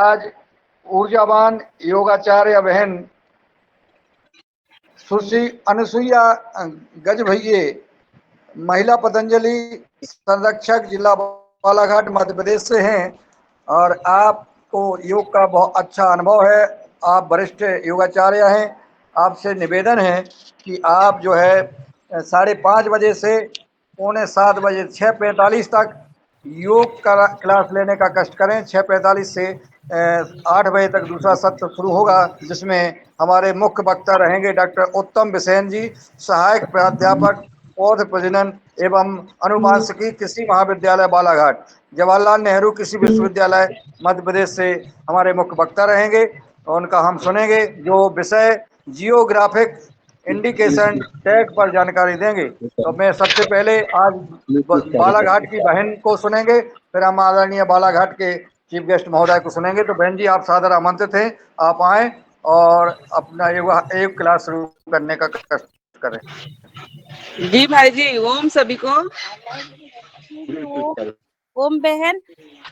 आज ऊर्जावान योगाचार्य बहन सुश्री अनुसुईया गजभैये, महिला पतंजलि संरक्षक, जिला बालाघाट, मध्य प्रदेश से हैं और आपको योग का बहुत अच्छा अनुभव है। आप वरिष्ठ योगाचार्य हैं। आपसे निवेदन है कि आप जो है 5:30 बजे से 6:45 बजे 6:45 तक योग का क्लास लेने का कष्ट करें। 6:45 से 8 बजे तक दूसरा सत्र शुरू होगा, जिसमें हमारे मुख्य वक्ता रहेंगे डॉक्टर उत्तम बिसेन जी, सहायक प्राध्यापक पौध प्रजनन एवं अनुवांशिकी कृषि महाविद्यालय बालाघाट, जवाहरलाल नेहरू कृषि विश्वविद्यालय मध्य प्रदेश से हमारे मुख्य वक्ता रहेंगे और उनका हम सुनेंगे, जो विषय जियोग्राफिक इंडिकेशन टैग पर जानकारी देंगे। तो मैं सबसे पहले आज बालाघाट की बहन को सुनेंगे, फिर हम आदरणीय बालाघाट के चीफ गेस्ट महोदय को सुनेंगे। तो बहन जी, आप सादर आमंत्रित हैं, आप आएँ और अपना योग क्लास शुरू करने का कष्ट करें। जी भाई जी, ओम सभी को। ओम बहन।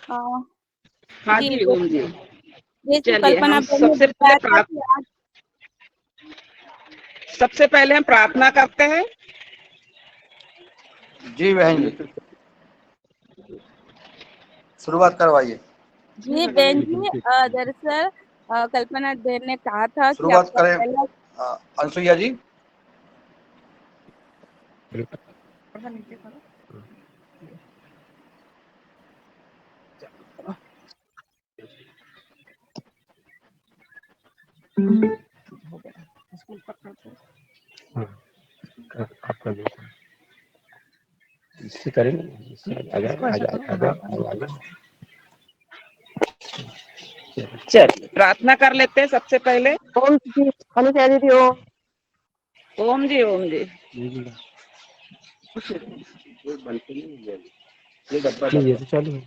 हाँ जी, ओम जी। चलिए, कल्पना हम सबसे पहले हम प्रार्थना करते हैं। जी बहन जी, शुरुआत करवाइए। जी बहन जी, दरअसल कल्पना बहन ने कहा था कि शुरुआत करें अनुसुईया जी। आपका इससे करेंगे। चलिए प्रार्थना कर लेते हैं सबसे पहले। ओम जी, अनुसुईया दीदी ओम जी, ओम जी। ये डब्बा चालू है।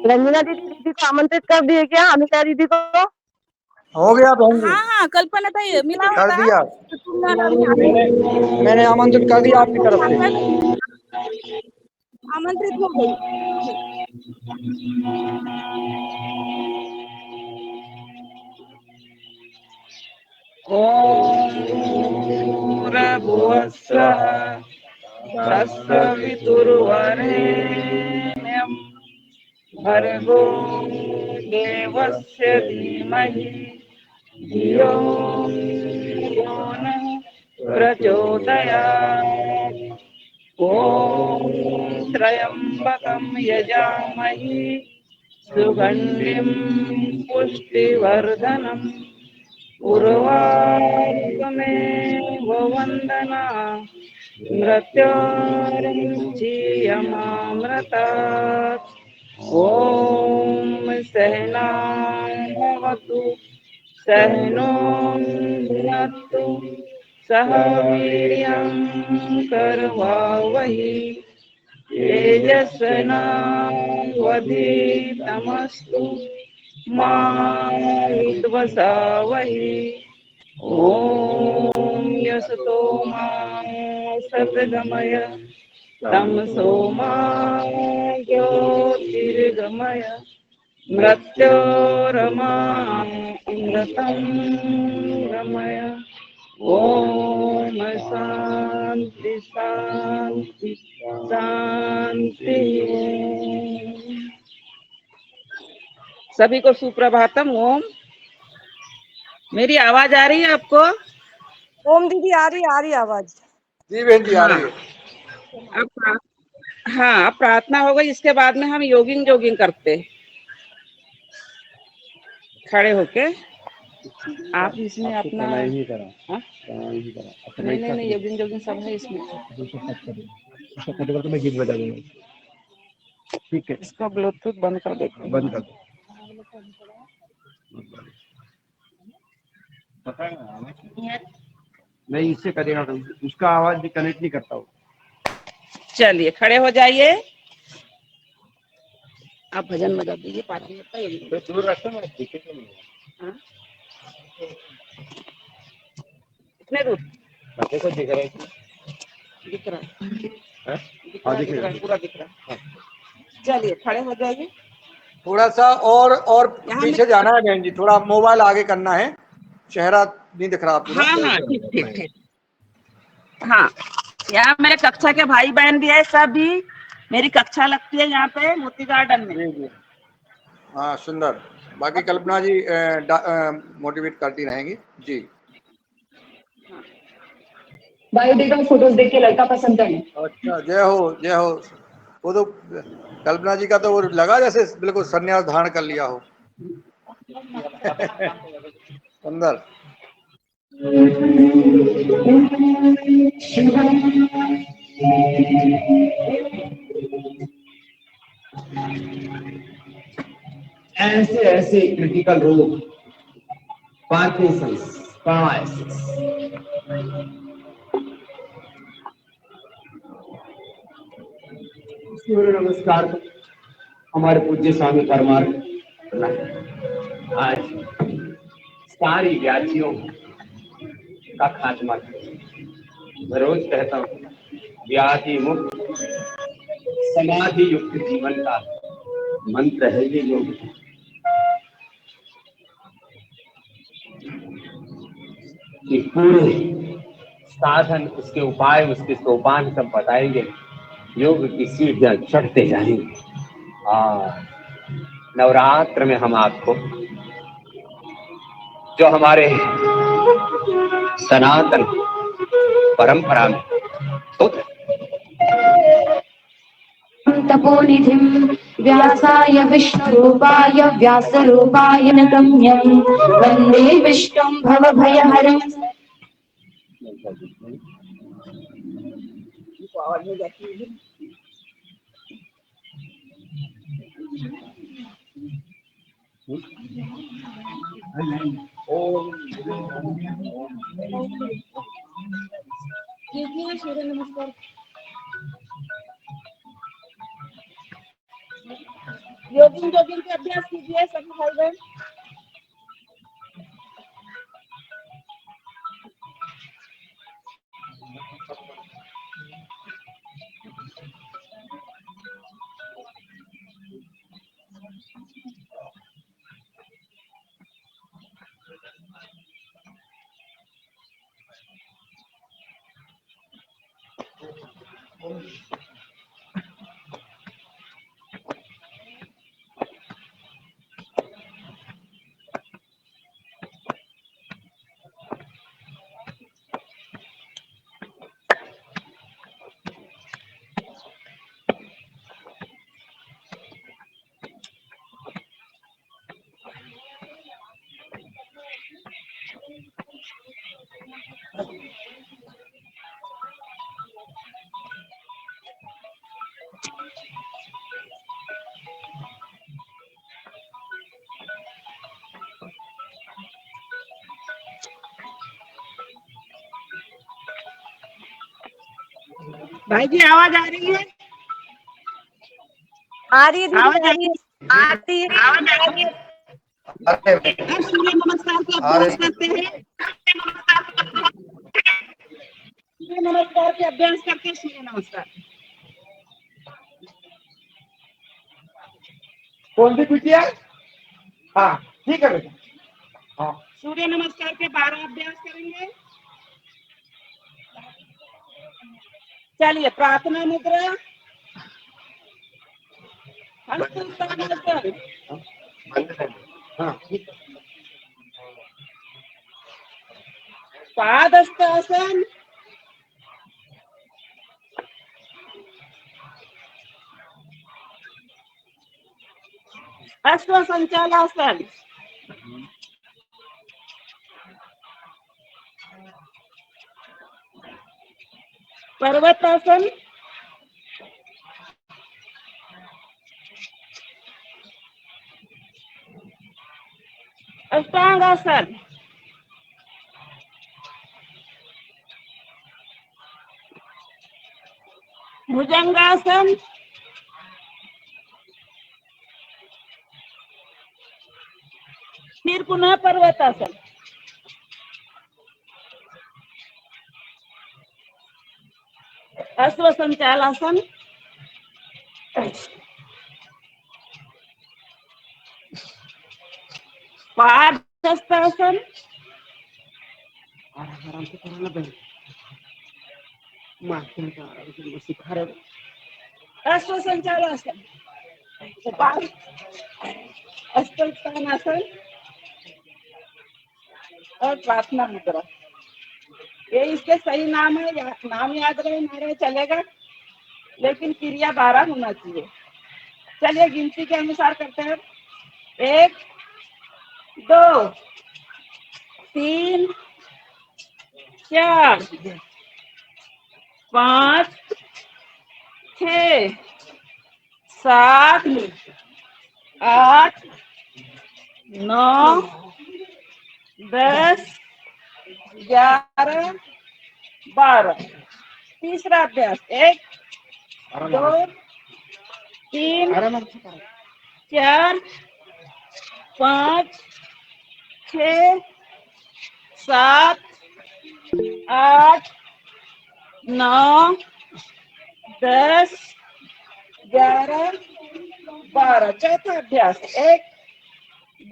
रंजना दीदी को आमंत्रित कर दिए क्या? अनुसुईया दीदी को हो गया बहन जी। हाँ, कल्पना भाई मिला कर होता दिया, मैंने आमंत्रित कर दिया आपकी तरफ से। आमंत्रित हो गई। भूर्भुवस्सुवः तत्सवितुर्वरेण्यं भर्गो देवस्य धीमहि धियो यो नः प्रचोदयात्। ॐ त्र्यम्बकं यजामहे सुगन्धिं पुष्टिवर्धनम् उर्वारुकमेव वन्दना मृत्योर्मुक्षीयमामृतात्। ॐ सहनावतु सहनो भुनक्तु सह वीर्यं करवावहै तेजस्विनावधीतमस्तु मा विद्विषावहै। ॐ यस्ततो मा सद्गमय तमसो मा ज्योतिर्गमय मृत्योरमामृतं गमय। ॐ शान्ति शान्ति शान्ति। सभी को सुप्रभातम। ओम। मेरी आवाज आ रही है आपको? ओम दीदी आ रही आवाज। जी बहन जी, आ रही है। अब प्रार्थना हो गई, इसके बाद में हम जोगिंग करते हैं खड़े होके। आप इसमें अपना नहीं, जोगिंग सब है इसमें। मैं गीत बजा दूंगा। ठीक है, इसका ब्लूटूथ बंद कर देते हैं। बंद कर दो। पता है नहीं, इससे करेगा तो उसका आवाज भी कनेक्ट नहीं करता हूँ। चलिए खड़े हो जाइए। आप भजन बजा दीजिए, पार्टी होता है ये। दूर रखो ना, दिखे तो नहीं। हाँ? कितने दूर देखो दिख रहा है दिख रहा है? हाँ? दिख रहा है, दिख रहा है, पूरा दिख रहा है। चलिए खड़े हो जाइए। थोड़ा सा और यहाँ पीछे जाना है बहन जी, थोड़ा मोबाइल आगे करना है, चेहरा नहीं दिख रहा पूरा। हाँ हाँ, ठीक ठीक ठीक। हाँ, यहाँ मेरे कक्षा के भाई बहन भी है, सब भी मेरी कक्षा लगती है यहाँ पे मोती गार्डन में। जी जी, हाँ सुंदर। बाकी कल्पना जी मोटिवेट करती रहेंगी जी। बायोडेटा में फोटोज देख के लड़का पसंद करना। अच्छा, जय हो जय हो। वो तो कल्पना जी का तो वो लगा जैसे बिल्कुल संन्यास धारण कर लिया हो। सुंदर। ऐसे ऐसे क्रिटिकल रोग, पार्किंसंस, पैरालिसिस, सूर्य नमस्कार हमारे पूज्य स्वामी परमार आज सारी व्याधियों का खात्मा किया। मैं रोज कहता हूँ, व्याधि मुक्त समाधि युक्त जीवन का मंत्र है ये योग। कि पूरे साधन, उसके उपाय, उसके सोपान सब बताएंगे, योग की सीढ़ियां चढ़ते जाएंगे। और नवरात्र में हम आपको जो हमारे सनातन परंपरा में तपोनिधिं व्यासाय विष्णुरूपाय व्यासरूपाय नगम्यं वन्दे विष्णुं भवभयहरं। आवाज हो जाती है। कीजिए सूर्य नमस्कार। योगिंग जोगिंग के अभ्यास कीजिए सब भाई बहन। भाई जी आवाज आ रही है? आ रही है दीदी, आवाज आ रही है, आती है, आ रही है। अब सूर्य नमस्कार का अभ्यास करते हैं। सूर्य नमस्कार के अभ्यास करते हैं। सूर्य नमस्कार कौन सी कुटिया? हाँ ठीक है बेटा। हाँ सूर्य नमस्कार के 12 अभ्यास करेंगे। चलिए प्रार्थना मुद्रा, हस्तासन, हाँ ठीक है। पादहस्तासन, अश्वसंचालासन, पर्वतासन, अष्टांगासन, भुजंगासन, फिर पुनः पर्वतासन, अश्व संचालासन, पादहस्तासन, आराम से करना बहन, मारते हैं सिखा रहे, अश्व संचालासन, अष्टांगासन और प्रार्थना मुद्रा। ये इसके सही नाम है, नाम याद रहे ना रहे चलेगा, लेकिन क्रिया 12 होना चाहिए। चलिए गिनती के अनुसार करते हैं। 1 2 3 4 5 6 7 8 9 10 11 12। तीसरा अभ्यास 1 2 3 4 5 6 7 8 9 10 11 12। चौथा अभ्यास 1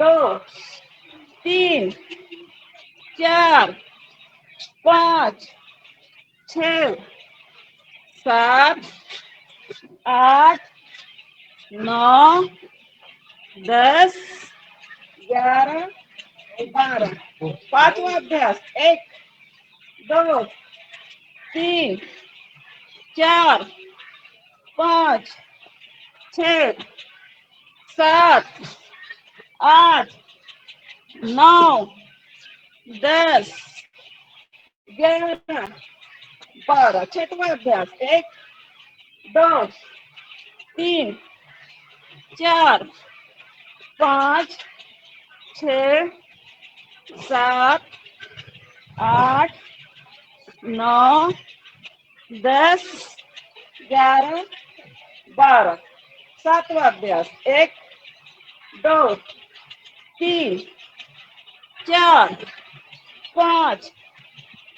2 3 4 5 6 7 8 9 10 11 12। पांचवा अभ्यास 1 2 3 4 5 6 7 8 9 10 11 12। छठवा अभ्यास 1 2 3 4 5 6 7 8 9 10 11 12। सातवां अभ्यास 1 2 3 4 5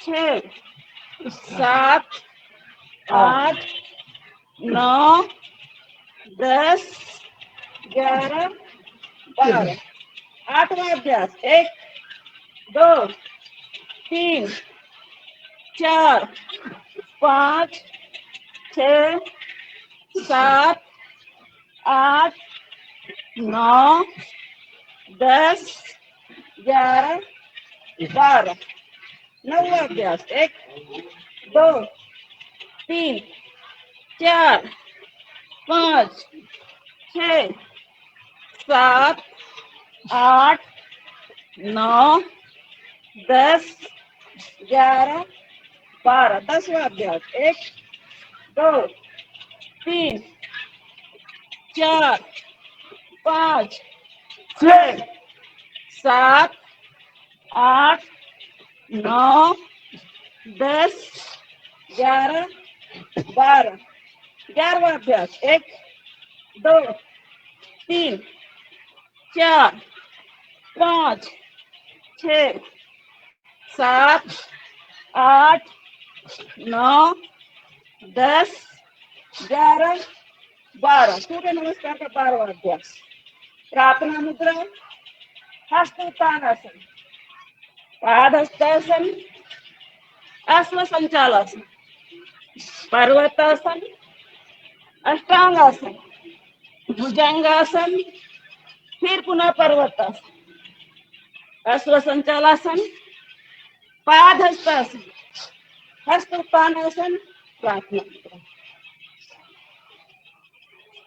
6 7 8 9 10 11 12। आठवां अभ्यास 1 2 3 4 5 6 7 8 9 10 11 12। नौवां अभ्यास 1 2 3 4 5 6 7 8 9 10 11 12। दसवां अभ्यास 1 2 3 4 5 6 7 8 9 10 11 12। 11वां अभ्यास 1 2 3 4 5 6 7 8 9 10 11 12। सूर्य नमस्कार का 12वां अभ्यास प्रार्थना मुद्रा, हस्त उत्तानासन, पादहस्तासन, अश्व संचालासन, पर्वतासन, अष्टांगासन, भुजंगासन, फिर पुनः पर्वतासन, अश्व संचालासन, पादहस्तासन, हस्त उत्तानासन, प्रार्थना।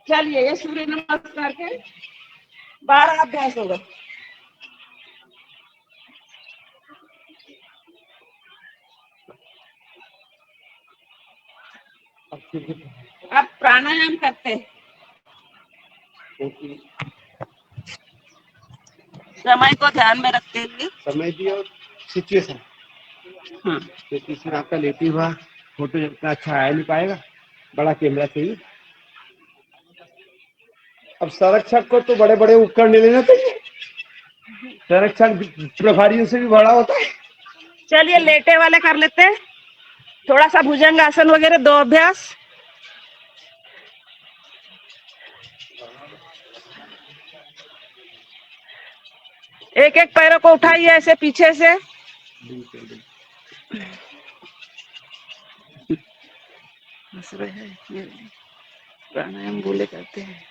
चलिए ये सूर्य नमस्कार के 12 अभ्यास होगा। अब प्राणायाम करते हैं। समय को ध्यान में रखते हुए समय भी और सिचुएशन। हाँ क्योंकि इसमें आपका लेटी हुआ फोटो जितना अच्छा आ नहीं पाएगा, बड़ा कैमरा चाहिए। अब संरक्षक को तो बड़े बड़े उपकरण ले लेना चाहिए, संरक्षक प्रभारियों से भी बड़ा होता है। चलिए लेटे वाले कर लेते हैं, थोड़ा सा भुजंग आसन वगैरह 2 अभ्यास। एक एक पैरों को उठाइए ऐसे पीछे से। प्राणायाम बोले करते हैं।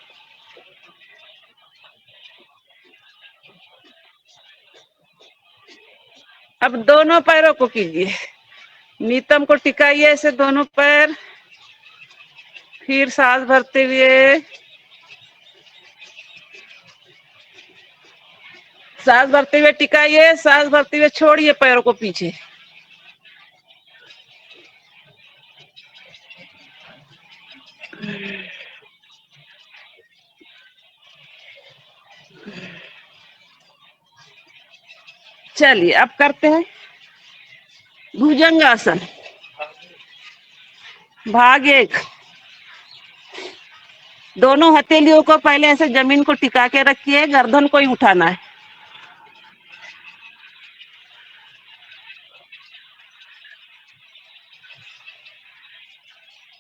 अब दोनों पैरों को कीजिए, नीतम को टिकाइए ऐसे दोनों पैर, फिर सांस भरते हुए, सांस भरते हुए टिकाइए, सांस भरते हुए छोड़िए पैरों को पीछे। चलिए अब करते हैं भुजंगासन। भाग 1। दोनों हथेलियों को पहले ऐसे जमीन को टिका के रखिए, गर्दन को ही उठाना है।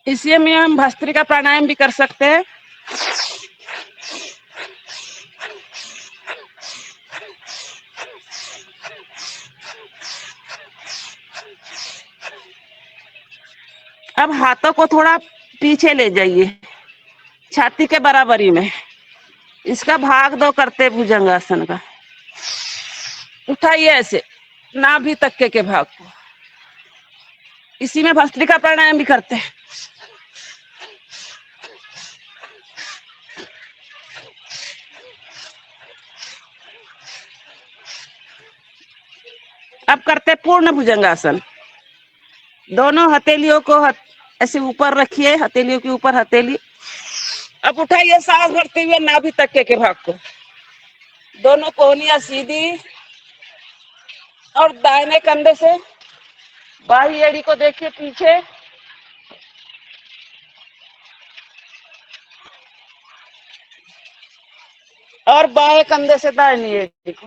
इसी में हम भस्त्रिका प्राणायाम भी कर सकते हैं। अब हाथों को थोड़ा पीछे ले जाइए, छाती के बराबरी में। इसका भाग 2 करते भुजंगासन का। उठाइए ऐसे नाभि तक के भाग को। इसी में भस्त्रिका प्राणायाम भी करते हैं। अब करते पूर्ण भुजंगासन। दोनों हथेलियों को ऐसे ऊपर रखिए, हथेलियों के ऊपर हथेली। अब उठाइए सांस भरते हुए नाभि तक के भाग को। दोनों कोहनियां सीधी और दाहिने कंधे से बाही एड़ी को देखिए पीछे। और बाएं कंधे से दाहिनी एड़ी को।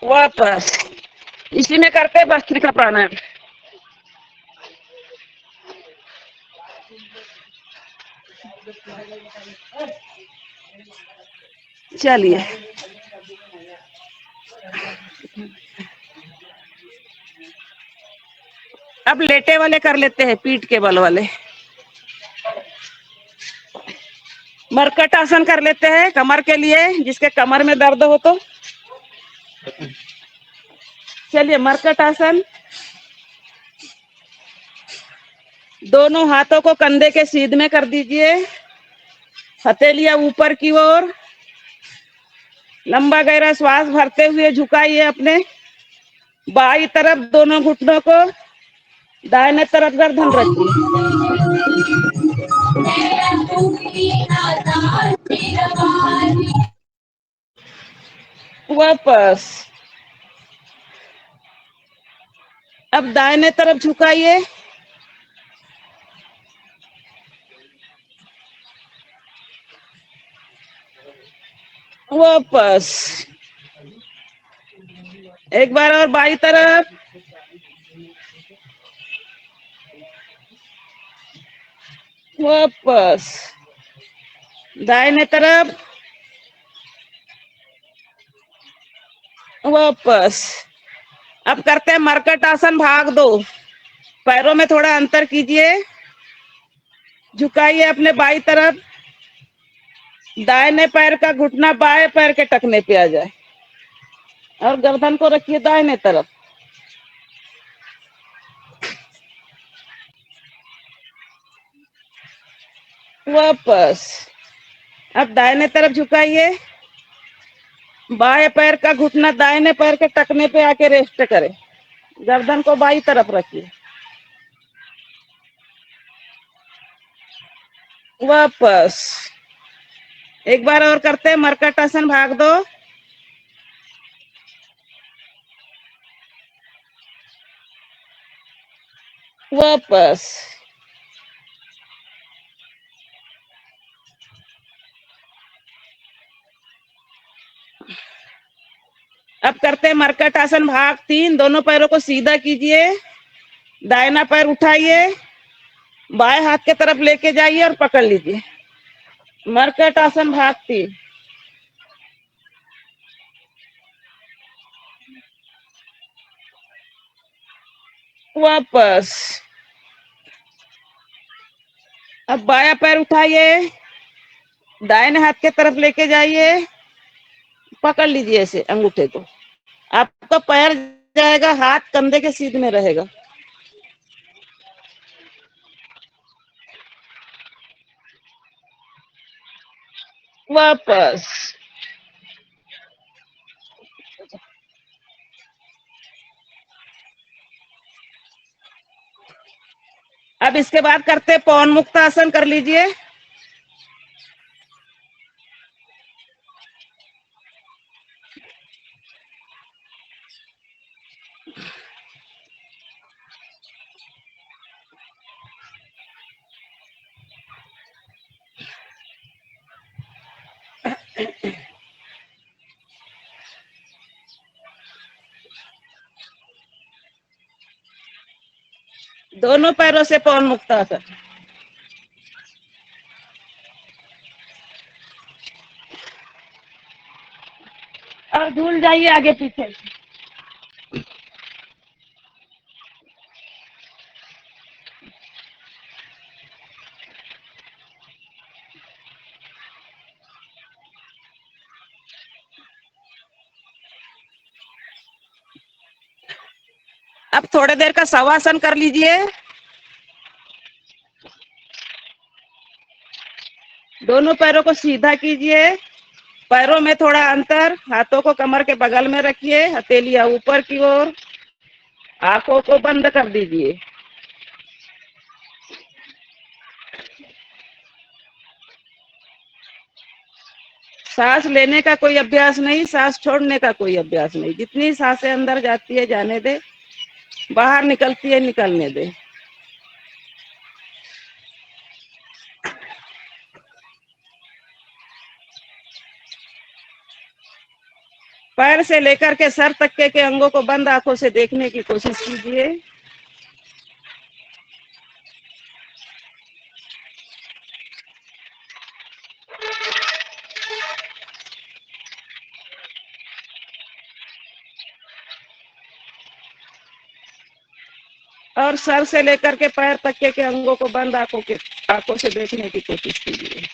वापस इसी में करते हैं भस्त्रिका प्राणायाम। चलिए अब लेटे वाले कर लेते हैं, पीठ के बल वाले। मरकट आसन कर लेते हैं कमर के लिए, जिसके कमर में दर्द हो तो। चलिए मरकट आसन। दोनों हाथों को कंधे के सीध में कर दीजिए, हथेलियां ऊपर की ओर। लंबा गहरा श्वास भरते हुए झुकाइए अपने बाई तरफ दोनों घुटनों को, दाहिने तरफ गर्दन रखिए। वापस अब दाहिने तरफ झुकाइए। वापस एक बार और बाई तरफ। वापस दाहिने तरफ। वापस। अब करते हैं मरकट आसन भाग 2। पैरों में थोड़ा अंतर कीजिए, झुकाइए अपने बाई तरफ। दाहिने पैर का घुटना बाएं पैर के टखने पे आ जाए और गर्दन को रखिए दाहिने तरफ। वापस अब दाहिने तरफ झुकाइए, बाएं पैर का घुटना दाहिने पैर के टखने पे आके रेस्ट करे, गर्दन को बाई तरफ रखिए। वापस एक बार और करते हैं मरकट आसन भाग 2। वापस। अब करते हैं मरकट आसन भाग 3। दोनों पैरों को सीधा कीजिए, दाहिना पैर उठाइए, बाएं हाथ के तरफ लेके जाइए और पकड़ लीजिए। मरकट आसन भाग 3। वापस। अब बाया पैर उठाइए, दाहिने हाथ के तरफ लेके जाइए, पकड़ लीजिए ऐसे अंगूठे को। आपका पैर जाएगा, हाथ कंधे के सीध में रहेगा। वापस। अब इसके बाद करते हैं पवन मुक्त आसन, कर लीजिए। दोनों पैरों से पवन मुक्त आसन। और झूल जाइए आगे पीछे। अब थोड़ी देर का शवासन कर लीजिए। दोनों पैरों को सीधा कीजिए, पैरों में थोड़ा अंतर, हाथों को कमर के बगल में रखिए, हथेलियां ऊपर की ओर, आंखों को बंद कर दीजिए। सांस लेने का कोई अभ्यास नहीं, सांस छोड़ने का कोई अभ्यास नहीं। जितनी सांसें अंदर जाती है जाने दे, बाहर निकलती है निकलने दे। पैर से लेकर के सर तक के अंगों को बंद आंखों से देखने की कोशिश कीजिए। और सर से लेकर के पैर तक के अंगों को बंद आंखों से देखने की कोशिश कीजिए।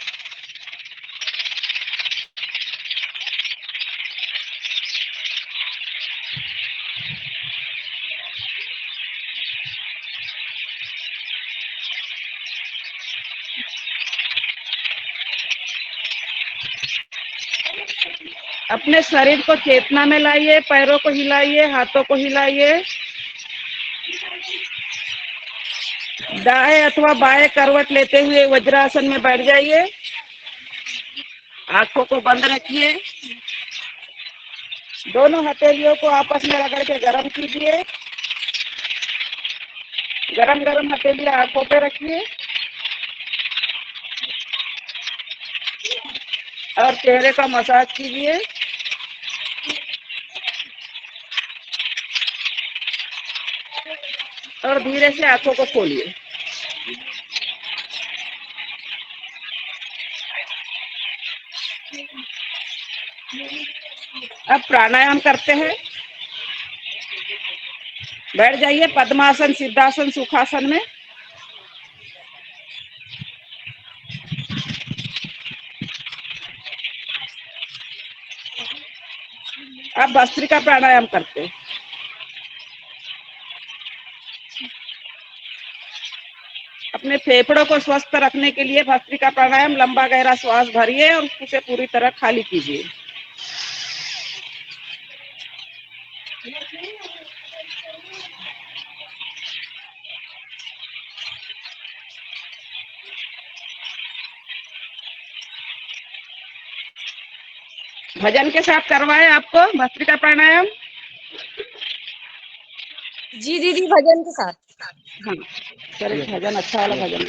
अपने शरीर को चेतना में लाइए, पैरों को हिलाइए, हाथों को हिलाइए। दाएं अथवा बाएं करवट लेते हुए वज्रासन में बैठ जाइए। आंखों को बंद रखिए। दोनों हथेलियों को आपस में रगड़ के गर्म कीजिए। गरम गरम हथेलियां आंखों पे रखिए और चेहरे का मसाज कीजिए। और धीरे से आंखों को खोलिए। अब प्राणायाम करते हैं। बैठ जाइए पद्मासन, सिद्धासन, सुखासन में। अब भस्त्रिका प्राणायाम करते हैं। अपने फेफड़ों को स्वस्थ रखने के लिए भस्त्रिका प्राणायाम, लंबा गहरा श्वास भरिए और उसे पूरी तरह खाली कीजिए। भजन के साथ करवाए आपको भस्त्रिका प्राणायाम। जी दीदी भजन के साथ। हाँ सर, एक भजन, अच्छा वाला भजन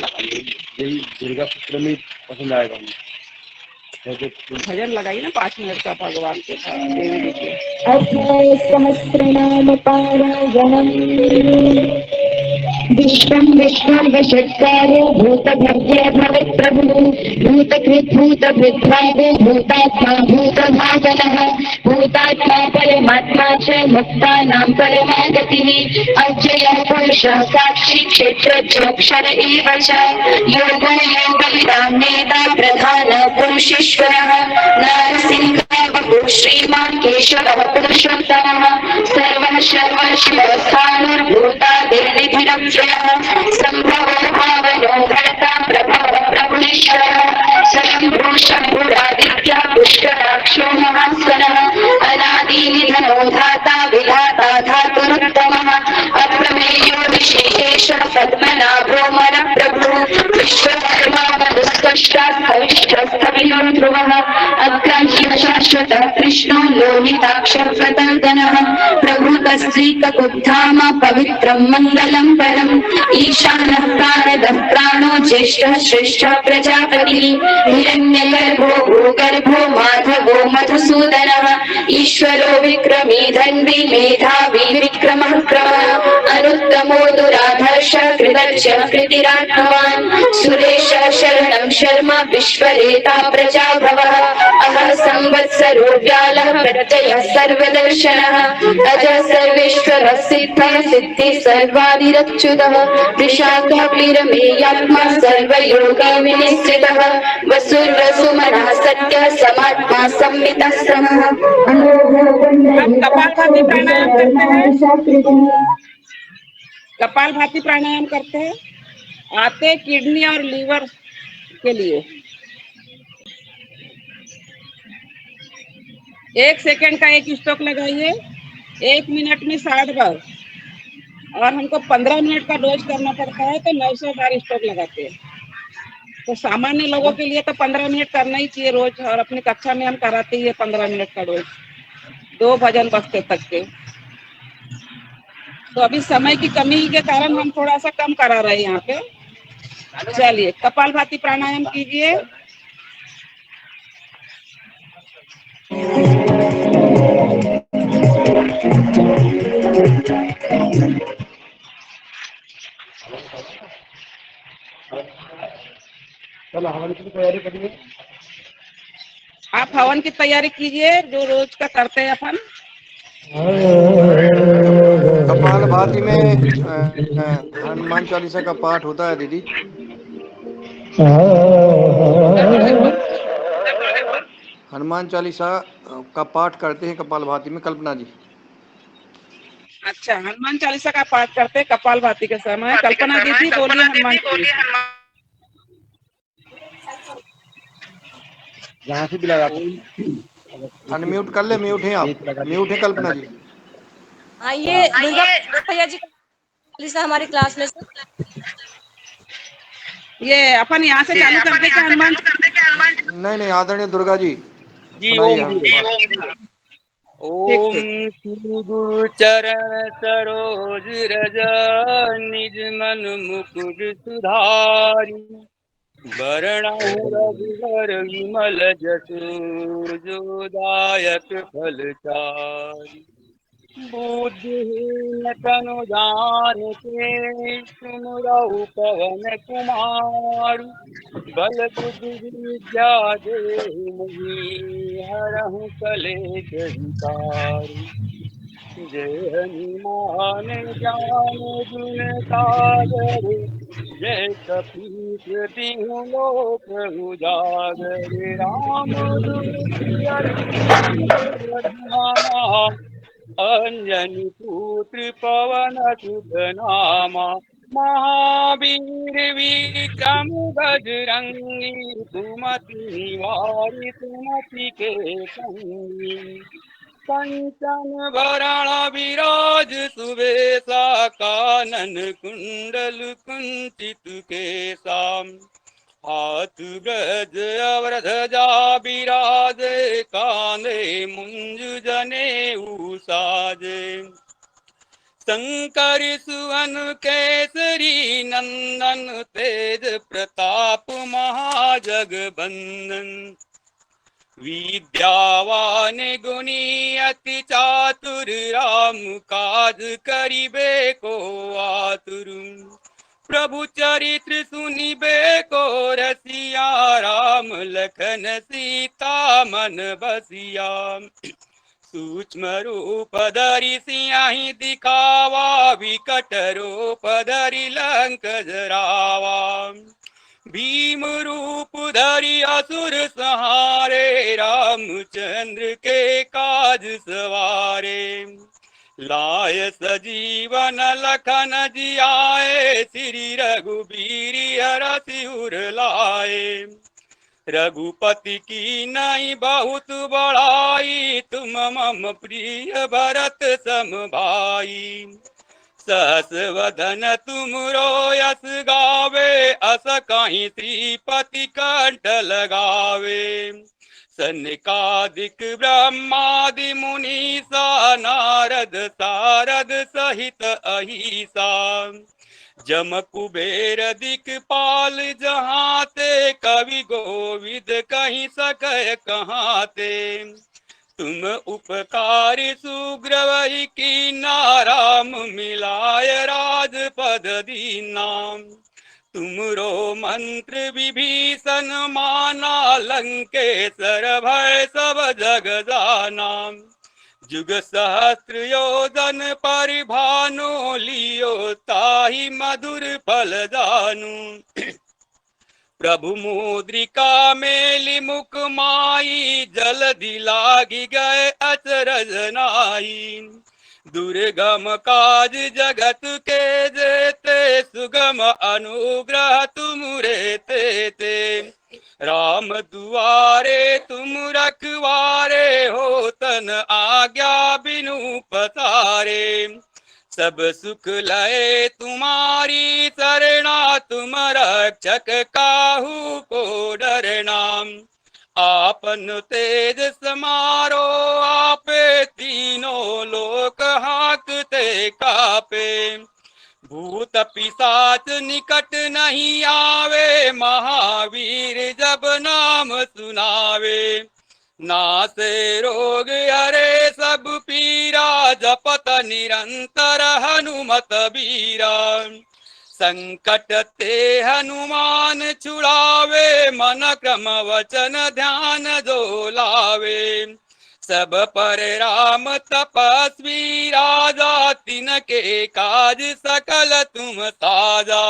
यही दुर्गा पुत्र में पसंद आएगा भजन लगाइए ना 5 मिनट का भगवान के साथ, देवी जी के। सहस्रनाम पारायणम् विश्वं विश्वं भूतभव्य भवत्प्रभुः भूतकृद्भूतभृद्भावो भूतात्मा भूतभावनः भूतात्मा परमात्मा च मुक्तानां परमागतिः अव्ययः पुरुषः साक्षी क्षेत्रज्ञोऽक्षर एव च योगो योगविदां नेता प्रधान पुरुषेश्वरः नरसिंहः वपुः श्रीमान् केशवः पुरुषोत्तमः सर्वः सर्वः शिवस्थाणुर्भूतादिर्निधिरव्ययः सम्भवो भावनो भर्ता प्रभवः प्रभुरीश्वरः स्वयंभू शम्भुरादित्यः पुष्कराक्षो महास्वनः अनादिनिधनो धाता विधाता धातुरुत्तमः अप्रमेयो विशेषेशः पद्मनाभो परप्रभुः विश्वकर्मा मधुस्कष्टास्थविष्ठस्थविरो ध्रुवः अग्राह्य शाश्वतः कृष्णो लोहिताक्षप्रतर्दनः प्रभुतस्त्रीककुब्धाम पवित्रं मङ्गलं परम् ईशानः प्राणदः प्राणो ज्येष्ठः श्रेष्ठः प्रजापतिः हिरण्यगर्भो भूगर्भो माधवो मधुसूदनः ईश्वरो विक्रमी धन्वी मेधावी विक्रमः क्रमः अनुत्तमो दुराधर्षः कृतज्ञः कृतिरात्मवान् सुरेशः शरणं शर्मा विश्वरेता प्रजाभवः अहः संवत्सरो व्यालः प्रत्ययः सर्वदर्शनः अजः सर्वेश्वरः सिद्धः सिद्धिः सर्वादिरच्युतः विशाखः क्लिरमेयात्मा सर्वयोगविनिश्चितः वसुर्वसुमनः सत्यः समात्मा संमितः समः कपालभाति प्राणायाम करते हैं, कपालभाति प्राणायाम करते हैं, आते किडनी और लीवर के लिए। 1 सेकंड का एक स्ट्रोक लगाइए, 1 मिनट में 60 बार, और हमको 15 मिनट का डोज करना पड़ता है तो 900 बार स्ट्रोक लगाते हैं। तो सामान्य लोगों के लिए तो 15 मिनट करना ही चाहिए रोज, और अपनी कक्षा में हम कराते ही है 15 मिनट का डोज, 2 भजन बजते तक के। तो अभी समय की कमी के कारण हम थोड़ा सा कम करा रहे हैं यहाँ पे। चलिए कपालभाति प्राणायाम कीजिए। चलो हवन की तैयारी करिए। आप हवन की तैयारी कीजिए जो रोज का करते हैं अपन। कपालभाति में हनुमान चालीसा का पाठ होता है दीदी। हनुमान चालीसा का पाठ करते हैं कपालभाति में कल्पना जी। अच्छा, हनुमान चालीसा का पाठ करते हैं कपालभाति के समय। कल्पना दीदी बोलिए हनुमान चालीसा। जहाँ से भी लगा अनम्यूट कर ले, म्यूट है आप, म्यूट है कल्पना जी। आइए दुर्गा भैया जी चालीसा हमारी क्लास में सर। ये अपन यहाँ से चालू करते क्या हनुमान? नहीं नहीं, आदरणीय दुर्गा जी ओम श्री गुरु चरण सरोज रज निज मन मुकुर सुधारी वरणाहु रघुवर विमल जसु जो दायक फलचारी बुद्धिहीन तनु जानिके सुमिरौ पवन कुमार बल बुद्धि विद्या देहि मोहि हरहु कलेश विकार जय हनुमान ज्ञान गुण सागर जय कपीस तिहु लोक उजागर राम अंजनी पुत्र पवन सुत नामा महावीर विक्रम बजरंगी सुमति निवारि सुमति के संगी कंचन भरण विराज सुबेसा कानन कुंडल कुंचित केसाम हाथ गज अवरध्वजा विराजे कांधे मुंज जनेऊ साजे शंकर सुवन केसरी नंदन तेज प्रताप महाजगबंदन। विद्यावान गुणी अति चातुर राम काज करिबे को आतुर। प्रभु चरित्र सुनिबे को रसिया राम लखन सीता मन बसिया। सूक्ष्म रूप धरि सियाहि दिखावा विकट रूप धरि लंक जरावा। भीम रूप धरि असुर संहारे रामचंद्र के काज सवारे। लाय सजीवन लखन जियाए श्री रघुबीर हरषि उर लाए। रघुपति की नई बहुत बड़ाई तुम मम प्रिय भरत सम भाई। सहस वदन तुमरो यस गावे अस कहीं श्रीपति कंठ लगावे। सनकादिक ब्रह्मादि मुनीसा नारद सारद सहित अहिसा। जम कुबेर दिक्पाल जहाँ ते कवि गोविद कहीं सकै कहाँ ते। तुम उपकारी सुग्रीव की नाराम मिलाय राजपद दीना। तुमरो मंत्र विभीषण माना लंकेश्वर भय सब जग जाना। जुग सहस्त्र योजन परिभानो लियो ताहि मधुर फल जानू। प्रभु मुद्रिका मेलि मुख माई जल्दी लागी गए अचरज नाई। दुर्गम काज जगत के जेते सुगम अनुग्रह तुमरे तेते। राम दुआरे तुम रखवारे हो तन आज्ञा बिनु पसारे। सब सुख लय तुम्हारी शरणा तुम रक्षक काहू को डरना। आपन तेज समारो आपे तीनों लोक हाँकते कापे। भूत पिशाच निकट नहीं आवे महावीर जब नाम सुनावे। नासे रोग हरे सब पीरा जपत निरंतर हनुमत बीरा। संकट ते हनुमान छुड़ावे मन क्रम वचन ध्यान जो लावे। सब पर राम तपस्वी राजा तिनके काज सकल तुम साजा।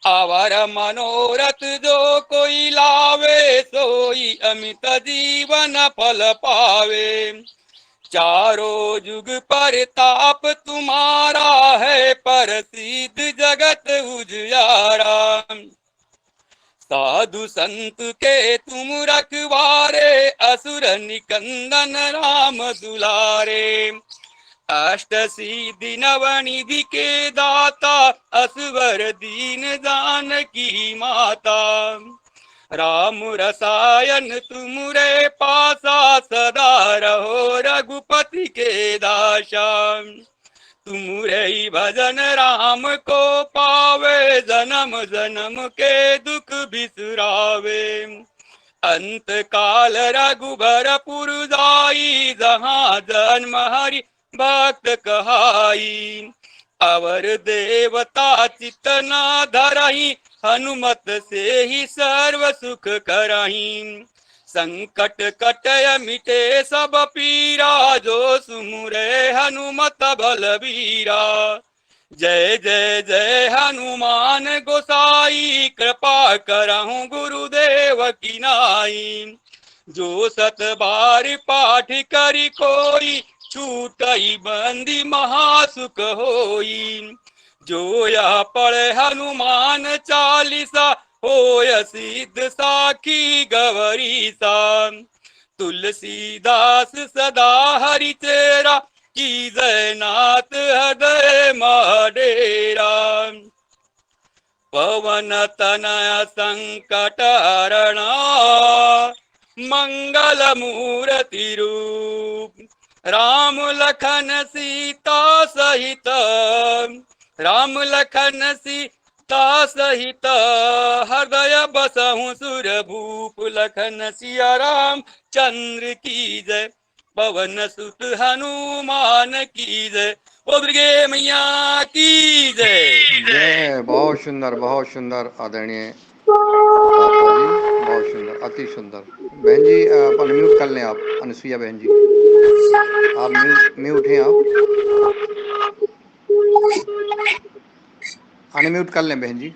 आवर मनोरथ जो कोई लावे सोई अमित जीवन फल पावे। चारों जुग परताप तुम्हारा है प्रसिद्ध जगत उजियारा। साधु संत के तुम रखवारे असुर निकंदन राम दुलारे। अष्ट सिद्धि नवनिधि के दाता असवर दीन जानकी माता। राम रसायन तुमरे पासा सदा रहो रघुपति के दासा। तुमरे भजन राम को पावे जन्म जन्म के दुख बिसरावे। अंत काल रघुबर पुर जाई जहाँ जन्म हरि भक्त कहाई। अवर देवता चित न धरहि हनुमत से ही सर्व सुख करहि। संकट कटय मिटे सब पीरा जो सुमुरे हनुमत बलबीरा। जय जय जय हनुमान गोसाई कृपा करहु गुरुदेव की नाई। जो सत बार पाठ करि कोई छूटई बंदी महासुख होई। जो यह पढ़े हनुमान चालीसा होय सिद्ध साखी गौरीसा। तुलसीदास सदा हरि चेरा की जयनाथ हृदय मडेरा। पवन तनय संकट हरणा मंगल मूर्ति रूप। राम लखन सीता सहित, राम लखन सीता सहित, हृदय बसहु सुर भूप लखन सिया राम चंद्र की जय, पवन सुत हनुमान की जय, ओ दुर्गे मैया की जय। जय। बहुत सुंदर आदरणीय पापा जी, बहुत सुंदर, अति सुंदर। बहन जी आप अनम्यूट कर लें, आप अनुसुईया बहन जी, आप म्यूट हैं, आप अनम्यूट कर लें बहन जी।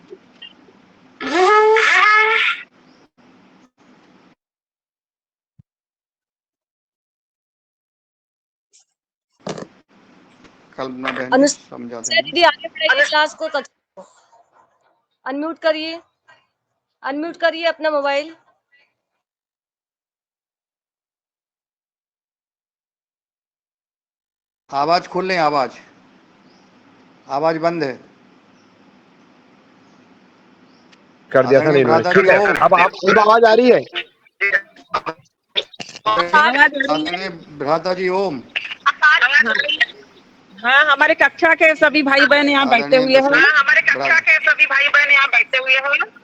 कल्पना बहन जी समझा दें। दीदी आगे बढ़ाइए क्लास को, अनम्यूट करिए, अनम्यूट करिए अपना मोबाइल। आवाज खोल लें, आवाज बंद है। कर दिया था नीलू ने, ठीक है। अब आवाज आ रही है। आदरणीय भ्राता जी ओम। हाँ, हमारे कक्षा के सभी भाई बहन यहाँ बैठे हुए हैं।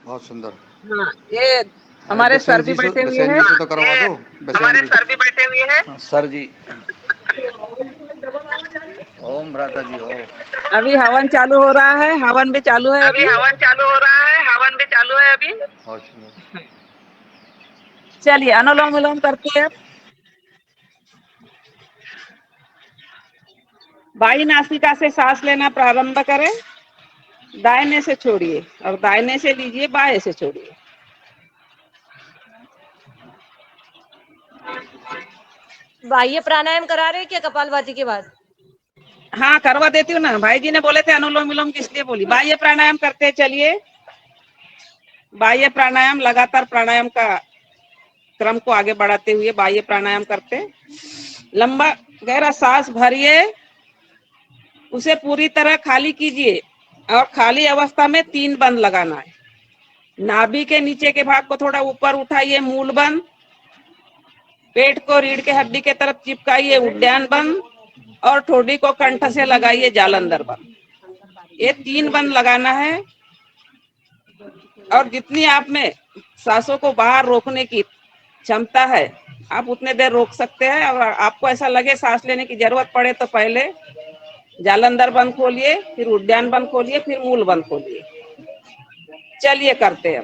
बहुत सुंदर। हाँ, ये हमारे सर भी बैठे हुए हैं। से तो करवा दो, हमारे सर भी बैठे हुए हैं। सर जी ओम भ्राता जी ओम। अभी हवन चालू हो रहा है, हवन भी चालू है अभी। हवन चालू है अभी। बहुत सुंदर। चलिए अनुलोम विलोम करते हैं। बाई नासिका से सांस लेना प्रारंभ करें, दाहिने से छोड़िए और दाहिने से लीजिए, बाएं से छोड़िए। बाह्य प्राणायाम करा रहे हैं क्या कपालभाति के बाद? हाँ करवा देती हूँ ना, भाई जी ने बोले थे अनुलोम विलोम, किस लिए बोली। बाह्य प्राणायाम करते चलिए, बाह्य प्राणायाम लगातार प्राणायाम का क्रम को आगे बढ़ाते हुए बाह्य प्राणायाम करते। लंबा गहरा सांस भरिए, उसे पूरी तरह खाली कीजिए और खाली अवस्था में 3 बंद लगाना है। नाभि के नीचे के भाग को थोड़ा ऊपर उठाइए, मूल बंद। पेट को रीढ़ के हड्डी के तरफ चिपकाइए, उद्यान बंद। और ठोड़ी को कंठ से लगाइए, जालंधर बंद। ये 3 बंद लगाना है। और जितनी आप में सांसों को बाहर रोकने की क्षमता है, आप उतने देर रोक सकते हैं। और आपको ऐसा लगे सांस लेने की जरूरत पड़े तो पहले जालंधर बंद खोलिए, फिर उद्यान बंद खोलिए, फिर मूल बंद खोलिए। चलिए करते हैं।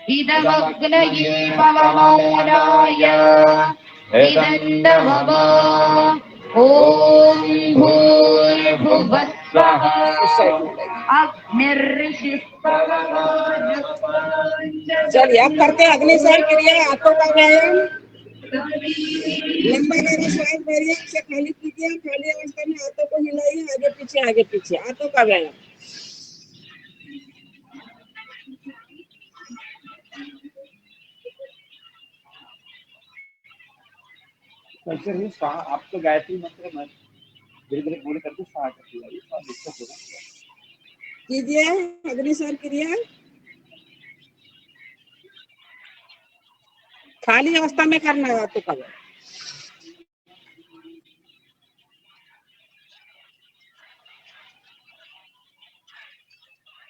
इदमग्नये पवमानाय इदन्नमम ॐ भूर्भुवः स्वः अग्निर्ऋषिः चलिए आप करते हैं अग्निसार क्रिया, हाथों का व्यायाम। लंबा गहरा सांस भरिए, उसे खाली कीजिए, खाली अवस्था में हाथों को हिलाइए, आगे पीछे हाथों का व्यायाम। आप तो गायत्री मंत्र में धीरे धीरे बोल करके स्टार्ट कर कीजिए अग्निसार क्रिया, खाली अवस्था में करना है हाथों का व्यायाम।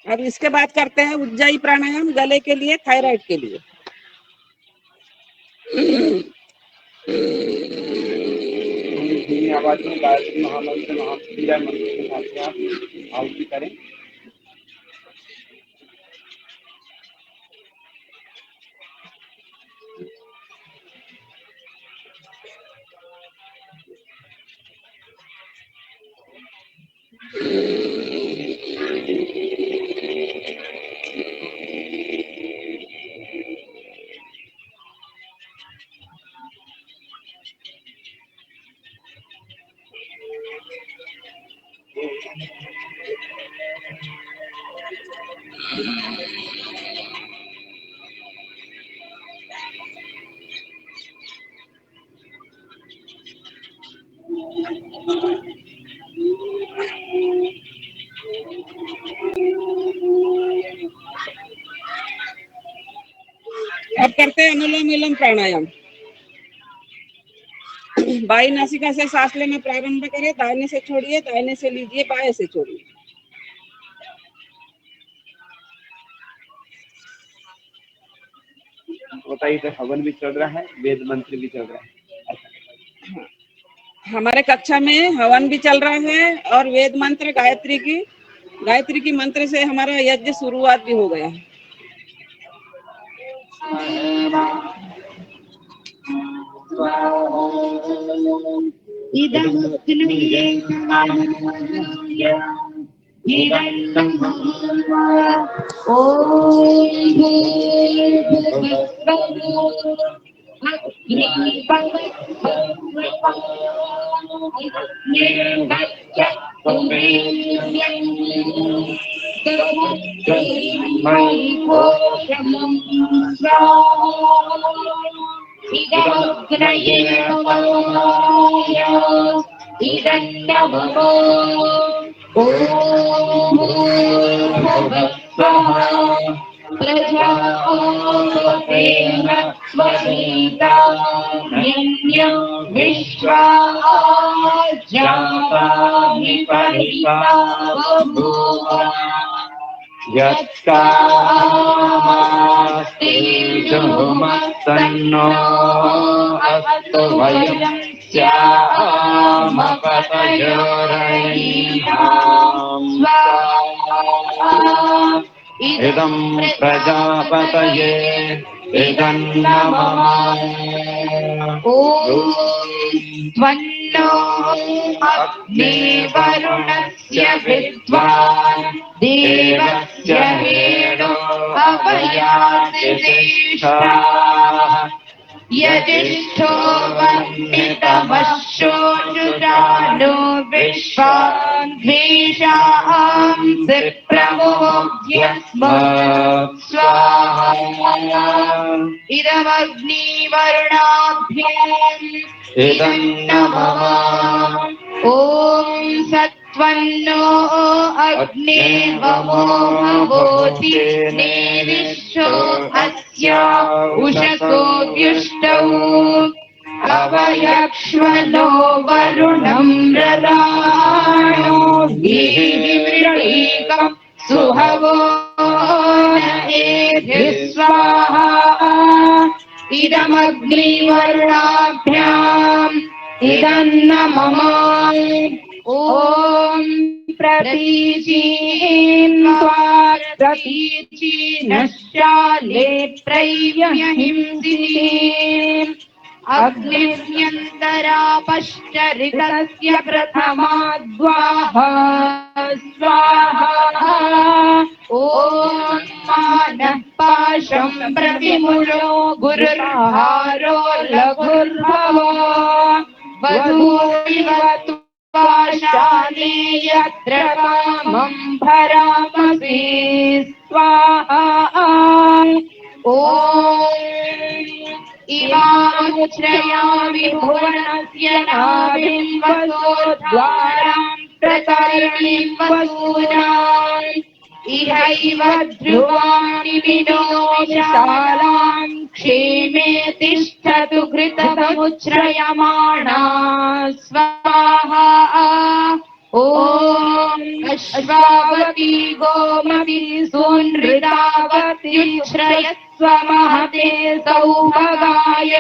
अब इसके बाद करते हैं उज्जाई प्राणायाम, गले के लिए, थायराइड के लिए। आवाज में गायत्री महामंत्र महाक्रिया मंत्र के साथ आप आहुति करें। अब करते हैं अनुलोम विलोम प्राणायाम। बाई नासिका से सांस लेना प्रारंभ करें, दाहिने से छोड़िए, दाहिने से लीजिए, बाएं से छोड़िए। बताइए, तो हवन भी चल रहा है, वेद मंत्र भी चल रहा है। हमारे कक्षा में हवन भी चल रहा है और वेद मंत्र गायत्री की मंत्र से हमारा यज्ञ शुरुआत भी हो गया है। यत्कामास्तेजुमत्तन्नो अस्तु वयं स्यामपतयोरयीणां स्वाहा। इदं प्रजापतये इदन्नमः। ॐ त्वन्नो अग्ने वरुणस्य विद्वान् देवस्य हेणो अवयाति श्रेष्ठाः। यजिष्ठो वन्दितमश्चोजुषाणो विश्वान् द्वेषांसि प्रमोद्यस्मत् स्वाहा। इदमग्निवर्णाभ्याम् इदन्नमः। ॐ सत्त्वन्नो अग्ने वमो भवोति नेविष्ठो अस्या उषसो व्युष्टौ। अवयक्ष्मनो वरुणं रराणो वीहिवृणीकं सुहवो न एभिः स्वाहा। इदमग्निवर्णाभ्याम् इदन्नमः। ॐ प्रतीचीनश्चाले प्रैव्यहिंसिनीम् अग्निव्यन्तरापश्चरितस्य प्रथमाद्वाः स्वाहा। ॐ मानः पाशं प्रतिमुषो गुरुर्हारो लघुर्भवो वधूरिव पाशाले यत्र कामं भरामसि स्वाहा। ॐ इमामुच्छ्रयामि भुवनस्य नाभिं वसोद्वारां प्रतरणीं वसूनाम्। इहैव ध्रुवाणि विनोमि शालां क्षेमे तिष्ठतु घृतमुच्छ्रयमाणा स्वाहा। ॐ अश्वावती गोमती सुनृतावत्युच्छ्रयस्व महते सौभगाय।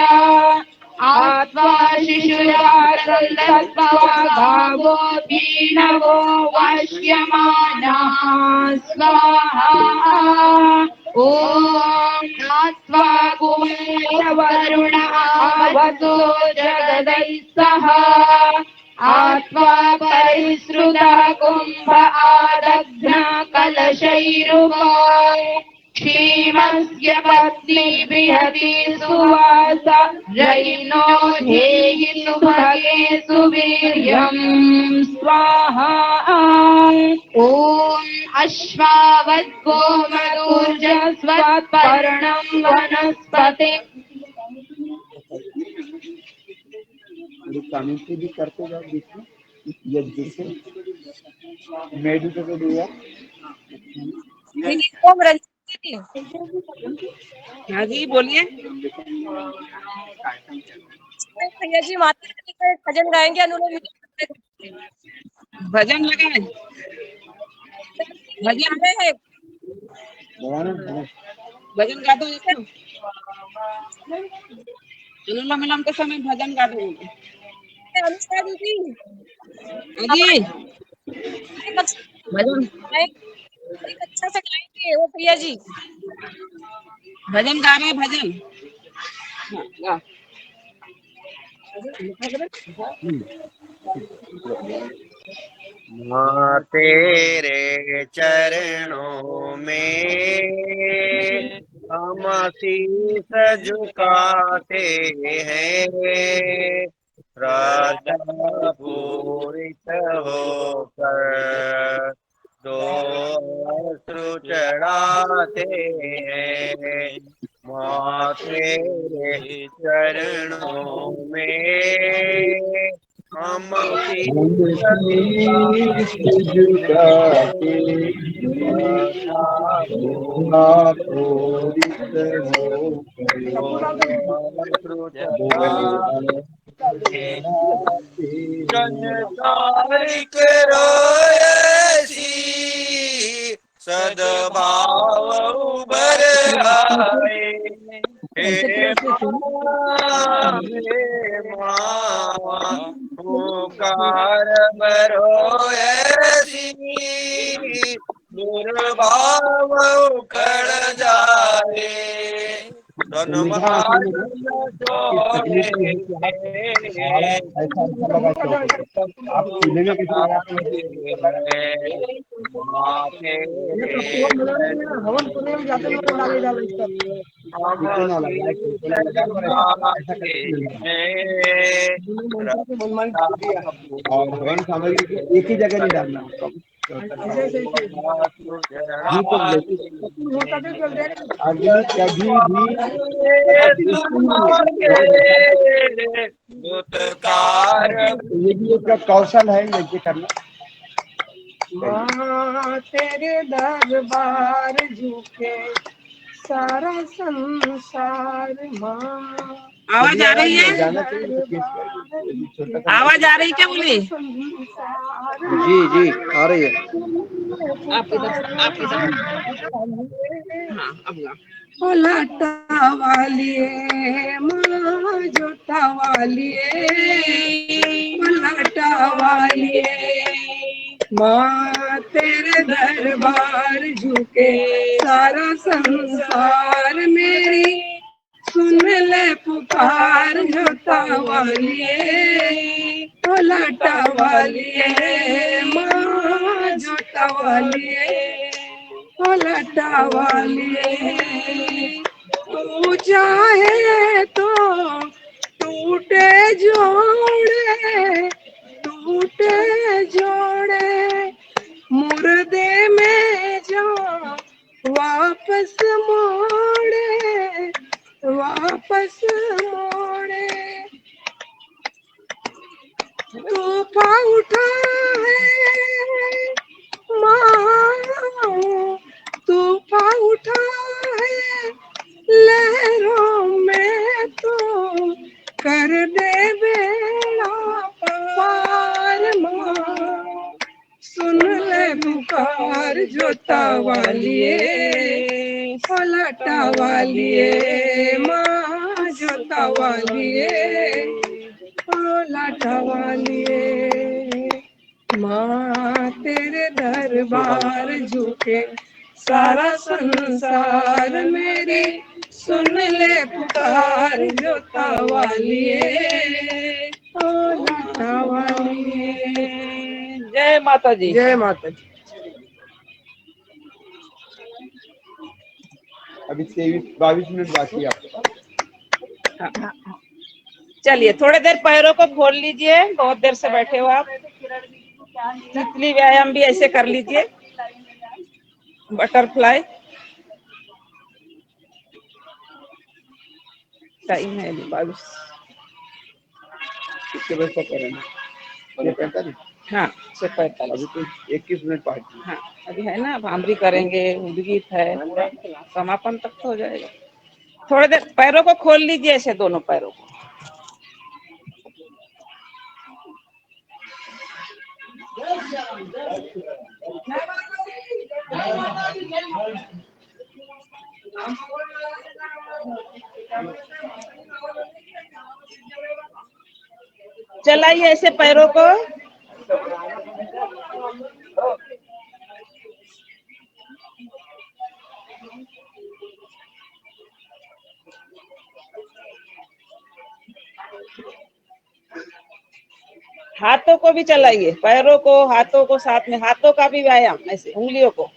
आत्वा शिशुरासन्दस्वागावो पीनवो वाष्यमानाः स्वाहा। ॐ नात्वा कुमारवरुण आवतो जगदैः सह। आत्वा परिसृतः कुम्भ आदघ्न कलशैरुपा। क्षीर भीमस्य पत्नी बृहति सुवासा रयिनो धेहि सुभगे सुवीर्यम् स्वाहा ॐ अश्वावद्गोमरूर्जस्वत्पर्णं वनस्पते कमेंट्री भी करते जाओ बीच में यज्ञ से मेडिटेट हुआ हाँ जी बोलिए। भैया जी माता रानी का भजन गाएंगे अनुलोम भजन लगाए भजन है भजन गा दो इसको। अनुलोम विलोम के समय भजन गा दो अनुष्का दीदी जी भजन एक अच्छा से गाएंगे वो भैया जी भजन गा रहे हैं भजन। हाँ, माँ तेरे चरणों में हम शीश झुकाते हैं श्रद्धा पूरित होकर दो अश्रु चढ़ाते हैं माँ तेरे चरणों में हम जनतारिक रोयसी सद्भाव उभर आए हे माँ पुकार बरोयसी दुर्भाव उखड़ जाए और हवन सामग्री एक ही जगह नहीं डालना ये भी एक कौशल है यज्ञ करना। माँ तेरे दरबार झुके सारा संसार माँ। आवाज आ रही है आवाज आ रही क्या बोली जी जी आ रही है। आप इधर हाँ अब लाटा वालिए माँ जोता वालिए लाटा वालिए माँ तेरे दरबार झुके सारा संसार मेरी सुन ले पुकार जोता वालिए लाटा वालिए माँ जोता वालिए लाटा वालिए तू चाहे तो टूटे जोड़े मुर्दे में जो वापस मोड़े तूफा उठा है माँ तूफा उठा है लहरों में तो कर दे बेड़ा पार माँ सुन ले पुकार जोता वालिए लाटा वालिए माँ जोता वालिए लाटा वालिए माँ तेरे दरबार झुके सारा संसार मेरी सुन ले पुकार जोता वालिए लाटा वालिए। जय माता जी। जय माता जी। अभी 23-22 मिनट बाकी है आपके पास। चलिए थोड़ी देर पैरों को खोल लीजिए, बहुत देर से बैठे हो आप। तितली व्यायाम भी ऐसे कर लीजिए, बटरफ्लाई। टाइम है अभी 22। कितने बजे तक करेंगे? 45। हाँ 45। अभी तो 21 मिनट बाकी है। हाँ अभी है ना, अब हम भी करेंगे, उद्गीत है, समापन तक तो हो जाएगा। थोड़ी देर पैरों को खोल लीजिए, ऐसे दोनों पैरों को। चलाइए ऐसे पैरों को। हाथों को भी चलाइए, पैरों को, हाथों को साथ में, हाथों का भी व्यायाम, ऐसे उंगलियों को।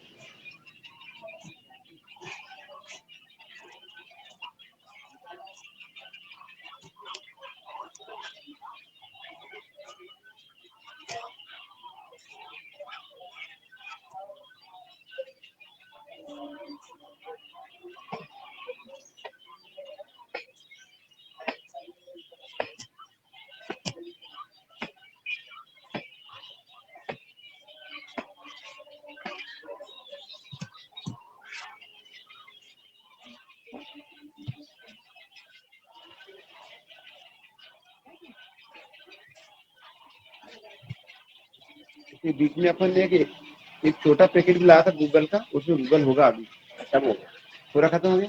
बीच में अपन ने एक छोटा पैकेट भी लाया था गूगल का, उसमें गूगल होगा अभी खत्म हो गया, पूरा खत्म हो गया।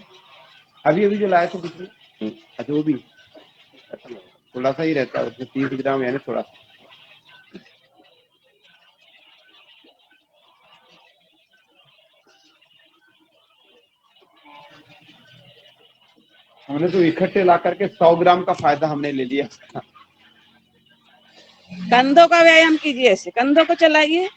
अभी जो लाया था बीच में, अच्छा वो भी खत्म हो गया। थोड़ा सा ही रहता है उसमें, 30 ग्राम यानी थोड़ा सा। हमने तो इकट्ठे ला करके 100 ग्राम का फायदा हमने ले लिया। कंधों का व्यायाम कीजिए, ऐसे कंधों को चलाइए।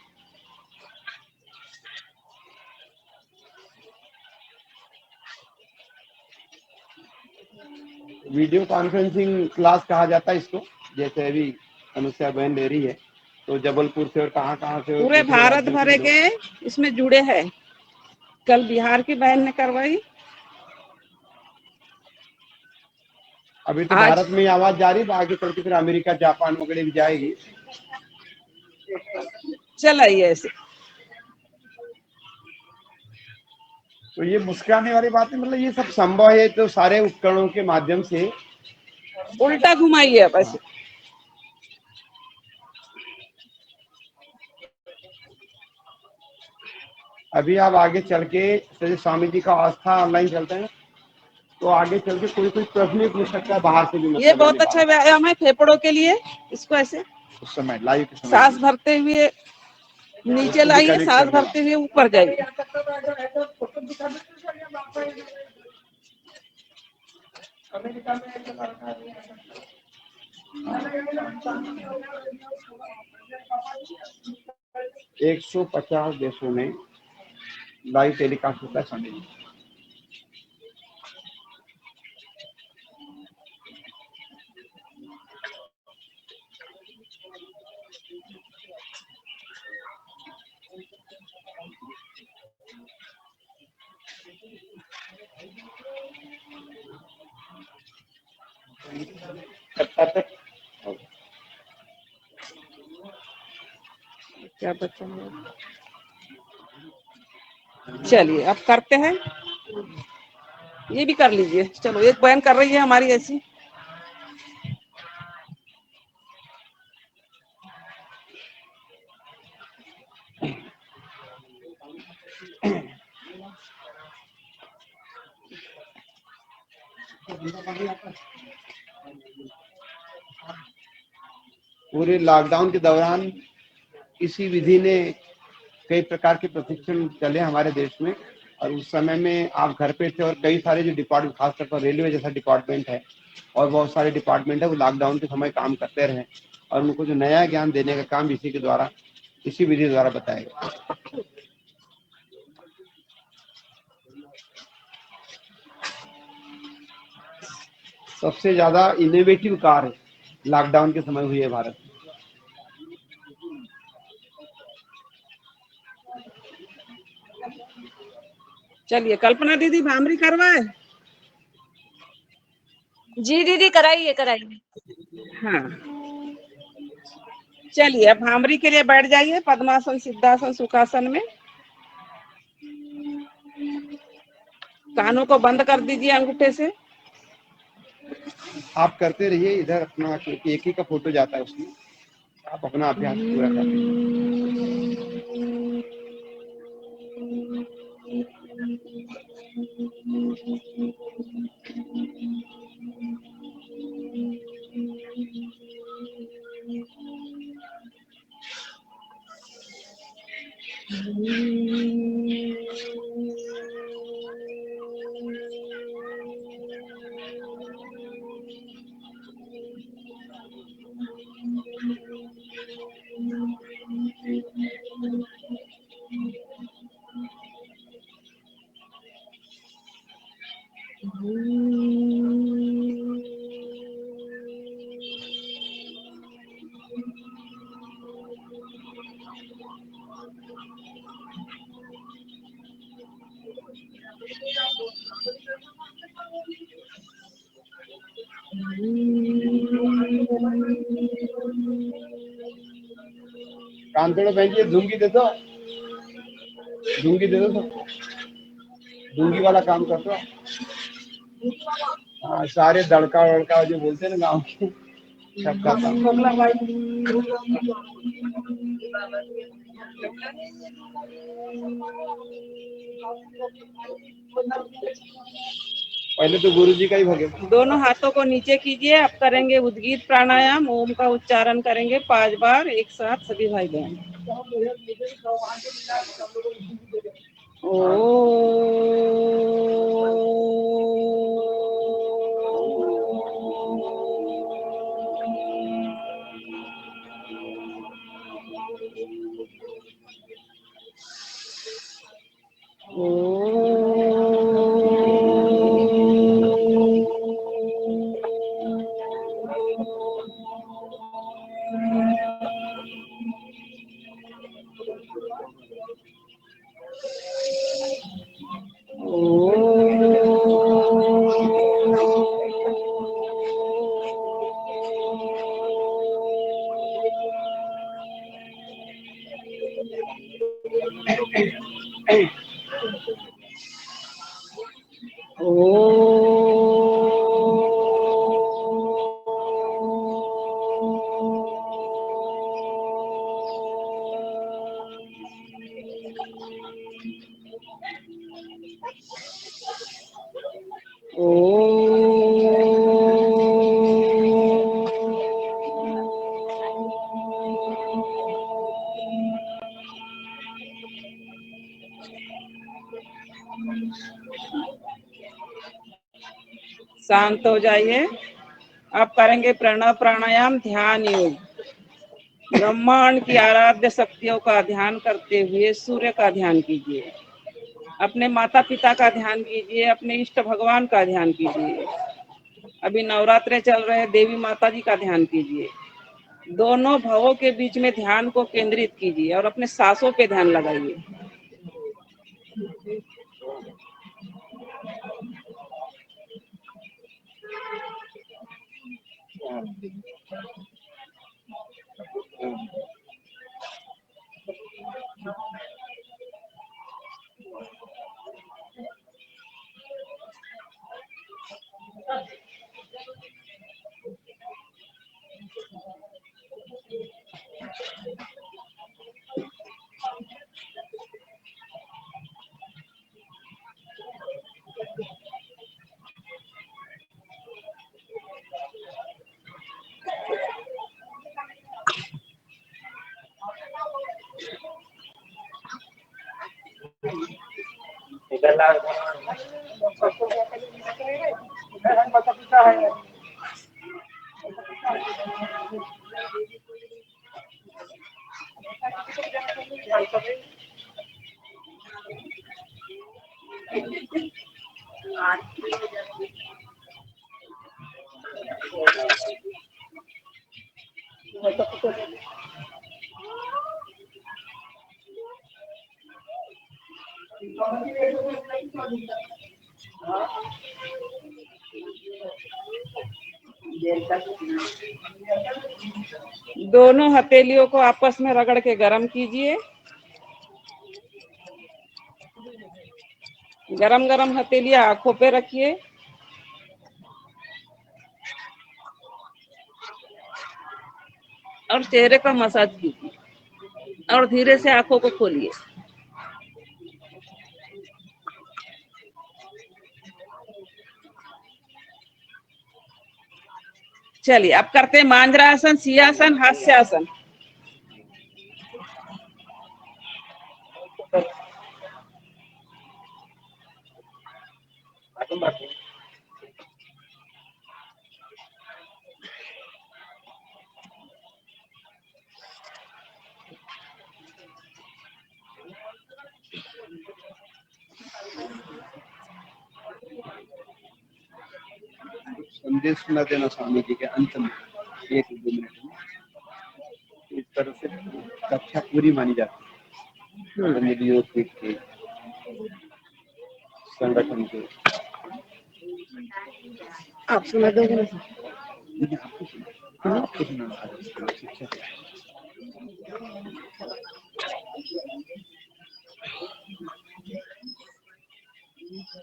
वीडियो कॉन्फ्रेंसिंग क्लास कहा जाता है इसको, जैसे अभी अनुष्या बहन ले रही है, तो जबलपुर से और कहाँ से पूरे भारत भर के इसमें जुड़े हैं। कल बिहार की बहन ने करवाई। अभी तो भारत में आवाज जा रही है, आगे चल के फिर अमेरिका, जापान वगैरह भी जाएगी। चलाइए ऐसे। तो ये मुस्कुराने वाली बात है, मतलब ये सब संभव है तो सारे उपकरणों के माध्यम से। उल्टा घुमाइए आप ऐसे। अभी आप आगे चल के, जैसे स्वामी जी का आस्था ऑनलाइन चलता है, तो आगे चल के कोई प्रश्न नहीं पूछ सकता है बाहर से भी। ये बहुत अच्छा व्यायाम है फेफड़ों के लिए। इसको ऐसे उस समय लाइव सांस भरते हुए नीचे लाइए, सांस भरते हुए ऊपर जाइए। 150 देशों में लाइव टेलीकास्ट होता है संडे को। क्या बच्चा, चलिए अब करते हैं। ये भी कर लीजिए। चलो एक बहन कर रही है हमारी ऐसी। पूरे लॉकडाउन के दौरान इसी विधि ने कई प्रकार के प्रशिक्षण चले हमारे देश में, और उस समय में आप घर पे थे और कई सारे जो डिपार्टमेंट, खासतौर पर रेलवे जैसा डिपार्टमेंट है और बहुत सारे डिपार्टमेंट है, वो लॉकडाउन के समय काम करते रहे, और उनको जो नया ज्ञान देने का काम इसी के द्वारा, इसी विधि द्वारा बताया गया। सबसे ज्यादा इनोवेटिव कार लॉकडाउन के समय हुई है भारत में। चलिए कल्पना दीदी भामरी करवाए। जी दीदी कराइए कराइए। हाँ चलिए अब भामरी के लिए बैठ जाइए पद्मासन, सिद्धासन, सुखासन में। कानों को बंद कर दीजिए अंगूठे से। आप करते रहिए इधर अपना, क्योंकि एक ही का फोटो जाता है उसमें, आप अपना अभ्यास पूरा कर लीजिए। कांतड़ो बहन जी झुंगी दे दो, झुंगी दे दो सबको, झुंगी वाला काम कर दो। हाँ सारे दड़का वड़का जो बोलते हैं ना गाँव के, सबका काम। पहले तो गुरु जी का ही भगे। दोनों हाथों को नीचे कीजिए। अब करेंगे उद्गीत प्राणायाम। ओम का उच्चारण करेंगे 5 बार एक साथ सभी भाई बहन। शांत हो जाइए। अब करेंगे प्रणव प्राणायाम ध्यान योग। ब्रह्मांड की आराध्य शक्तियों का ध्यान करते हुए सूर्य का ध्यान कीजिए, अपने माता पिता का ध्यान कीजिए, अपने इष्ट भगवान का ध्यान कीजिए। अभी नवरात्रे चल रहे, देवी माता जी का ध्यान कीजिए। दोनों भवों के बीच में ध्यान को केंद्रित कीजिए और अपने सांसों पे ध्यान लगाइए। दोनों हथेलियों को आपस में रगड़ के गरम कीजिए। गरम गरम हथेलियां आंखों पे रखिए। और चेहरे पर मसाज कीजिए और धीरे से आंखों को खोलिए। चलिए अब करते हैं मांजरासन, सिंहासन, हास्यासन। संदेश सुना देना स्वामी जी के अंत में 1-2 मिनट में। इस तरह से कक्षा पूरी मानी जाती है पतंजलि योग पीठ के संगठन के। आप सुना दोगे ना? आपको सुनाना शिक्षक है।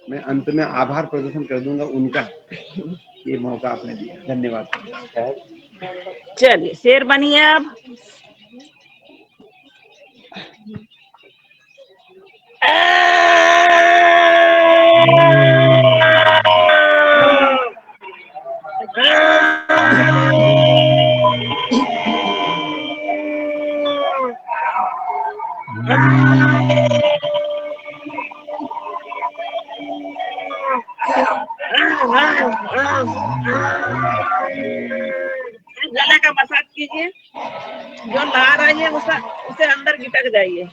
मैं अंत में आभार प्रदर्शन कर दूंगा उनका, ये मौका आपने दिया, धन्यवाद। चलिए शेर बनिए अब। गले का मसाज कीजिए। जो ला रही है उसे अंदर गिटक जाइए।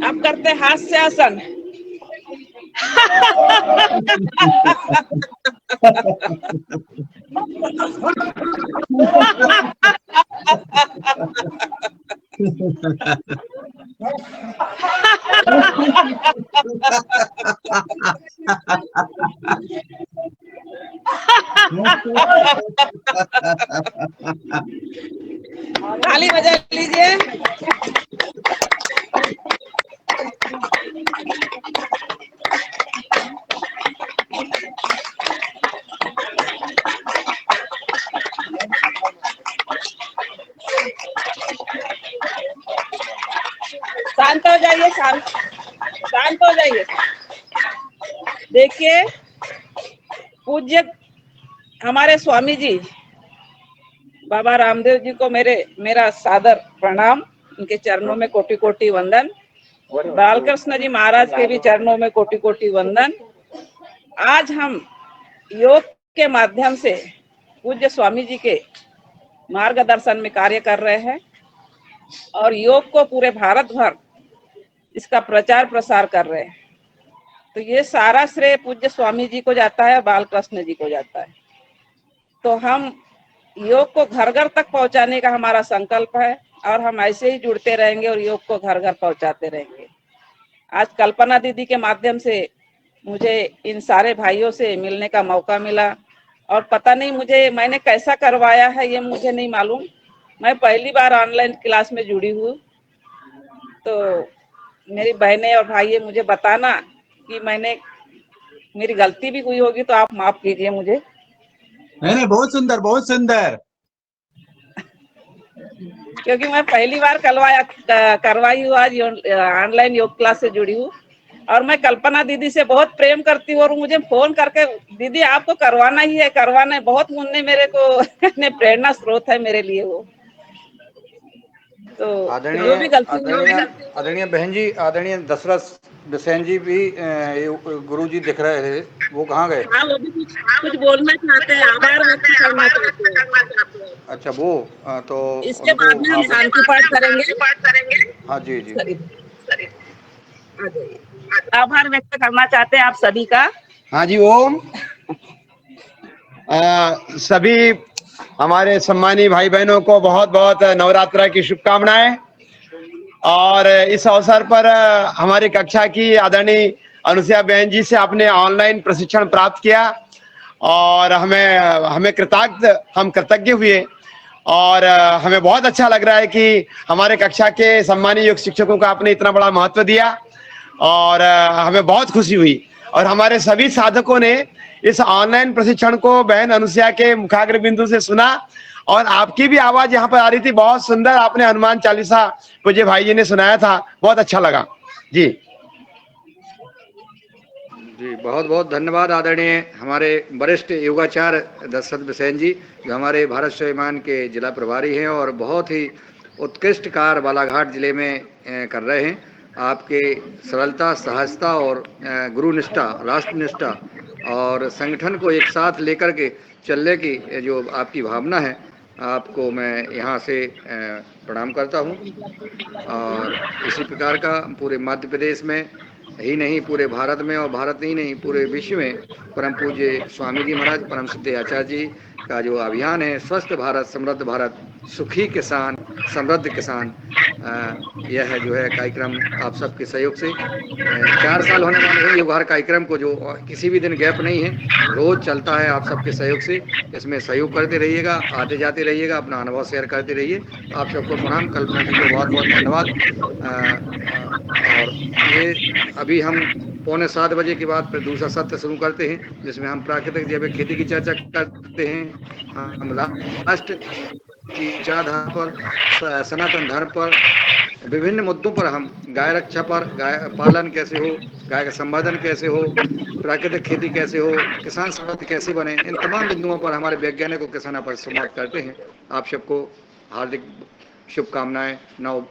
अब करते हैं हास्यासन। ताली बजा लीजिए। शांत हो जाइए, शांत हो जाइए। देखिए पूज्य हमारे स्वामी जी बाबा रामदेव जी को मेरा सादर प्रणाम। उनके चरणों में कोटि कोटि वंदन। बालकृष्ण जी महाराज के भी चरणों में कोटि कोटि वंदन। आज हम योग के माध्यम से पूज्य स्वामी जी के मार्गदर्शन में कार्य कर रहे हैं और योग को पूरे भारत भर इसका प्रचार प्रसार कर रहे हैं। तो ये सारा श्रेय पूज्य स्वामी जी को जाता है, बालकृष्ण जी को जाता है। तो हम योग को घर घर तक पहुंचाने का हमारा संकल्प है और हम ऐसे ही जुड़ते रहेंगे और योग को घर घर पहुंचाते रहेंगे। आज कल्पना दीदी के माध्यम से मुझे इन सारे भाइयों से मिलने का मौका मिला और पता नहीं मैंने कैसा करवाया है ये मुझे नहीं मालूम। मैं पहली बार ऑनलाइन क्लास में जुड़ी हूँ। तो मेरी बहनें और भाई मुझे बताना कि मेरी गलती भी हुई होगी तो आप माफ कीजिए मुझे। नहीं, बहुत सुंदर, बहुत सुंदर। क्योंकि मैं पहली बार करवाई हूँ, आज ऑनलाइन योग क्लास से जुड़ी हूँ और मैं कल्पना दीदी से बहुत प्रेम करती हूँ और मुझे फोन करके दीदी आपको करवाना ही है, करवाना है। बहुत मुन्ने मेरे को प्रेरणा स्रोत है मेरे लिए वो। तो जो भी गलती आदरणीय बहन जी, आदरणीय दशरथ बिसेन जी भी गुरु जी दिख रहे थे, वो कहाँ गए? हाँ, वो भी कुछ बोलना चाहते हैं, आभार व्यक्त करना चाहते हैं। अच्छा वो तो इसके बाद में हम शांति पाठ करेंगे। हाँ जी जी, आभार व्यक्त करना चाहते हैं आप सभी का। हाँ जी, ओम। सभी हमारे सम्मानी भाई बहनों को बहुत बहुत नवरात्रा की शुभकामनाएं। और इस अवसर पर हमारी कक्षा की आदरणीय अनुसुईया बहन जी से आपने ऑनलाइन प्रशिक्षण प्राप्त किया और हमें हम कृतज्ञ हुए। और हमें बहुत अच्छा लग रहा है कि हमारे कक्षा के सम्मानीय योग शिक्षकों को आपने इतना बड़ा महत्व दिया और हमें बहुत खुशी हुई। और हमारे सभी साधकों ने इस ऑनलाइन प्रशिक्षण को बहन अनुसुईया के मुखाग्र बिंदु से सुना और आपकी भी आवाज यहाँ पर आ रही थी, बहुत सुंदर आपने हनुमान चालीसा पूज्य भाई जी ने सुनाया था, बहुत अच्छा लगा जी। जी बहुत बहुत धन्यवाद आदरणीय हमारे वरिष्ठ योगाचार्य दशरथ बिसेन जी, जो हमारे भारत स्वाभिमान के जिला प्रभारी हैं और बहुत ही उत्कृष्ट कार्य बालाघाट जिले में कर रहे हैं। आपके सरलता, सहजता और गुरुनिष्ठा, राष्ट्रनिष्ठा और संगठन को एक साथ लेकर के चलने की जो आपकी भावना है, आपको मैं यहाँ से प्रणाम करता हूँ। और इसी प्रकार का पूरे मध्य प्रदेश में ही नहीं, पूरे भारत में, और भारत ही नहीं पूरे विश्व में परम पूज्य स्वामी जी महाराज परम सिद्ध आचार्य जी का जो अभियान है स्वस्थ भारत समृद्ध भारत सुखी किसान समृद्ध किसान, यह जो है कार्यक्रम आप सबके सहयोग से 4 साल होने वाले हैं। योगाहार कार्यक्रम को जो किसी भी दिन गैप नहीं है, रोज चलता है आप सबके सहयोग से। इसमें सहयोग करते रहिएगा, आते जाते रहिएगा, अपना अनुभव शेयर करते रहिए। आप सबको प्रणाम, कल्पना जी को बहुत बहुत धन्यवाद। और ये अभी हम 6:45 बजे के बाद फिर दूसरा सत्र शुरू करते हैं, जिसमें हम प्राकृतिक जैविक खेती की चर्चा करते हैं। हम राष्ट्र की विचारधारा पर, सनातन धर्म पर, विभिन्न मुद्दों पर, हम गाय रक्षा पर, गाय पालन कैसे हो, गाय का संवर्धन कैसे हो, प्राकृतिक खेती कैसे हो, किसान समृद्ध कैसे बने, इन तमाम बिंदुओं पर हमारे वैज्ञानिकों के साथ पर संवाद करते हैं। आप सबको हार्दिक शुभकामनाएं, नव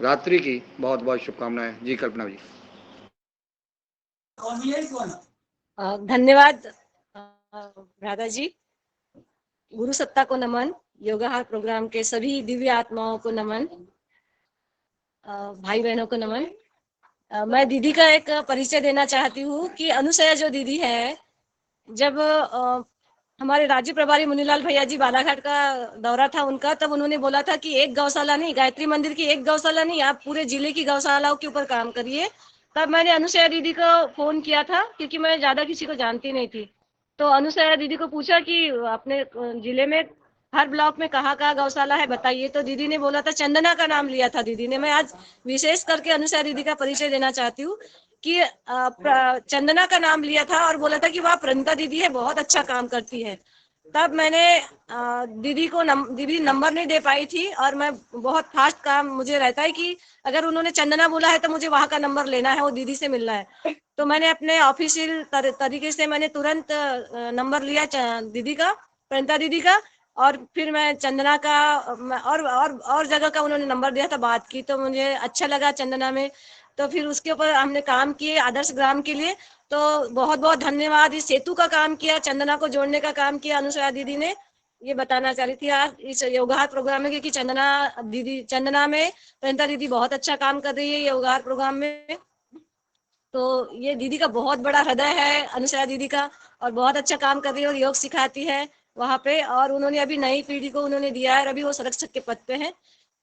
रात्रि की बहुत बहुत शुभकामनाएं। जी कल्पना जी। धन्यवाद राधा जी। गुरु सत्ता को नमन, योगाहार प्रोग्राम के सभी दिव्य आत्माओं को नमन, भाई बहनों को नमन। मैं दीदी का एक परिचय देना चाहती हूँ कि अनुसुईया जो दीदी है, जब हमारे राज्य प्रभारी मुनीलाल भैया जी बालाघाट का दौरा था उनका, तब उन्होंने बोला था कि एक गौशाला नहीं, गायत्री मंदिर की एक गौशाला नहीं, आप पूरे जिले की गौशालाओं के ऊपर काम करिए। तब मैंने अनुसुईया दीदी को फोन किया था, क्योंकि मैं ज्यादा किसी को जानती नहीं थी। तो अनुसुईया दीदी को पूछा कि अपने जिले में हर ब्लॉक में कहाँ गौशाला है बताइए। तो दीदी ने बोला था, चंदना का नाम लिया था दीदी ने। मैं आज विशेष करके अनुसुईया दीदी का परिचय देना चाहती हूँ कि चंदना का नाम लिया था और बोला था कि वह प्रणता दीदी है, बहुत अच्छा काम करती है। तब मैंने दीदी को दीदी नंबर नहीं दे पाई थी, और मैं बहुत फास्ट काम मुझे रहता है कि अगर उन्होंने चंदना बोला है तो मुझे वहाँ का नंबर लेना है, वो दीदी से मिलना है। तो मैंने अपने ऑफिशियल तरीके से मैंने तुरंत नंबर लिया दीदी का, प्रणता दीदी का, और फिर मैं चंदना का और जगह का उन्होंने नंबर दिया था, बात की। तो मुझे अच्छा लगा चंदना में, तो फिर उसके ऊपर हमने काम किए आदर्श ग्राम के लिए। तो बहुत बहुत धन्यवाद। इस सेतु का काम किया, चंदना को जोड़ने का काम किया अनुसुईया दीदी ने। ये बताना चाह रही थी आज इस योगाहार प्रोग्राम में, क्योंकि चंदना में प्रणता दीदी बहुत अच्छा काम कर रही है योगाहार प्रोग्राम में। तो ये दीदी का बहुत बड़ा हृदय है अनुसुईया दीदी का, और बहुत अच्छा काम कर रही है और योग सिखाती है वहाँ पे। और उन्होंने अभी नई पीढ़ी को उन्होंने दिया है, और अभी वो संरक्षक के पद पे हैं।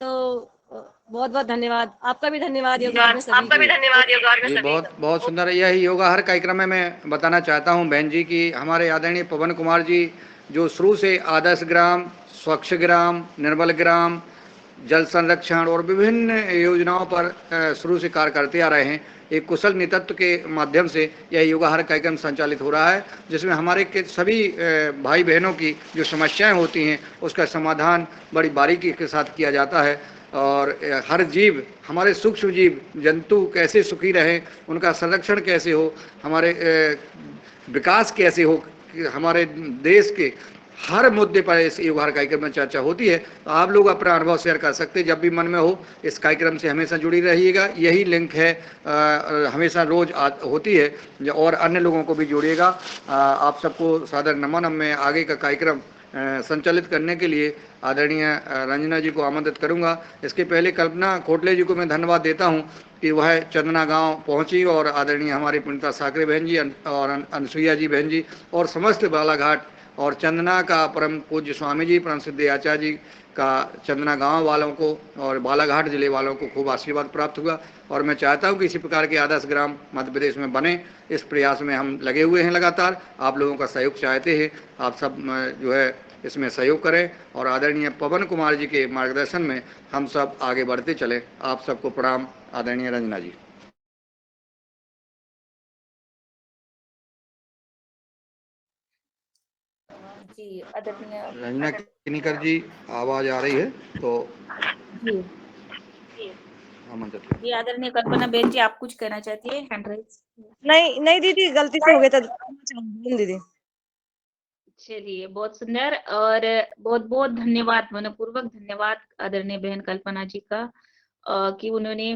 तो बहुत बहुत धन्यवाद। आपका भी धन्यवाद योगाहार में सभी। आपका भी धन्यवाद योगाहार में सभी। बहुत बहुत सुंदर। यही योगाहार कार्यक्रम में मैं बताना चाहता हूं बहन जी की हमारे आदरणीय पवन कुमार जी, जो शुरू से आदर्श ग्राम, स्वच्छ ग्राम, निर्मल ग्राम, जल संरक्षण और विभिन्न योजनाओं पर शुरू से कार्य करते आ रहे हैं। एक कुशल नेतृत्व के माध्यम से यह योगाहार कार्यक्रम संचालित हो रहा है, जिसमें हमारे के सभी भाई बहनों की जो समस्याएं होती हैं उसका समाधान बड़ी बारीकी के साथ किया जाता है। और हर जीव, हमारे सूक्ष्म जीव जंतु कैसे सुखी रहें, उनका संरक्षण कैसे हो, हमारे विकास कैसे हो, हमारे देश के हर मुद्दे पर इस योगाहार कार्यक्रम में चर्चा होती है। तो आप लोग अपना अनुभव शेयर कर सकते हैं जब भी मन में हो। इस कार्यक्रम से हमेशा जुड़ी रहिएगा, यही लिंक है, हमेशा रोज होती है, और अन्य लोगों को भी जोड़िएगा। आप सबको सादर नमन। मैं आगे का कार्यक्रम संचालित करने के लिए आदरणीय रंजना जी को आमंत्रित करूंगा। इसके पहले कल्पना खोटले जी को मैं धन्यवाद देता हूं कि वह चंदना गांव पहुंची, और आदरणीय हमारी पुनीता साकरे बहन जी और अनुसुईया जी बहन जी और समस्त बालाघाट और चंदना का परम पूज्य स्वामी जी परम सिद्ध आचार्य जी का चंदना गांव वालों को और बालाघाट जिले वालों को खूब आशीर्वाद प्राप्त हुआ। और मैं चाहता हूं कि इसी प्रकार के आदर्श ग्राम मध्य प्रदेश में बने, इस प्रयास में हम लगे हुए हैं लगातार। आप लोगों का सहयोग चाहते हैं, आप सब जो है इसमें सहयोग करें और आदरणीय पवन कुमार जी के मार्गदर्शन में हम सब आगे बढ़ते चलें। आप सबको प्रणाम। आदरणीय रंजना जी। जी आदरणीय रंजना किनीकर जी, आवाज आ रही है तो जी जी आदरणीय कल्पना बहन जी, आप कुछ कहना चाहती है? Hand raise. नहीं नहीं दीदी, गलती से हो गया था दीदी। चलिए, बहुत सुंदर और बहुत बहुत धन्यवाद, मनपूर्वक धन्यवाद आदरणीय बहन कल्पना जी का कि उन्होंने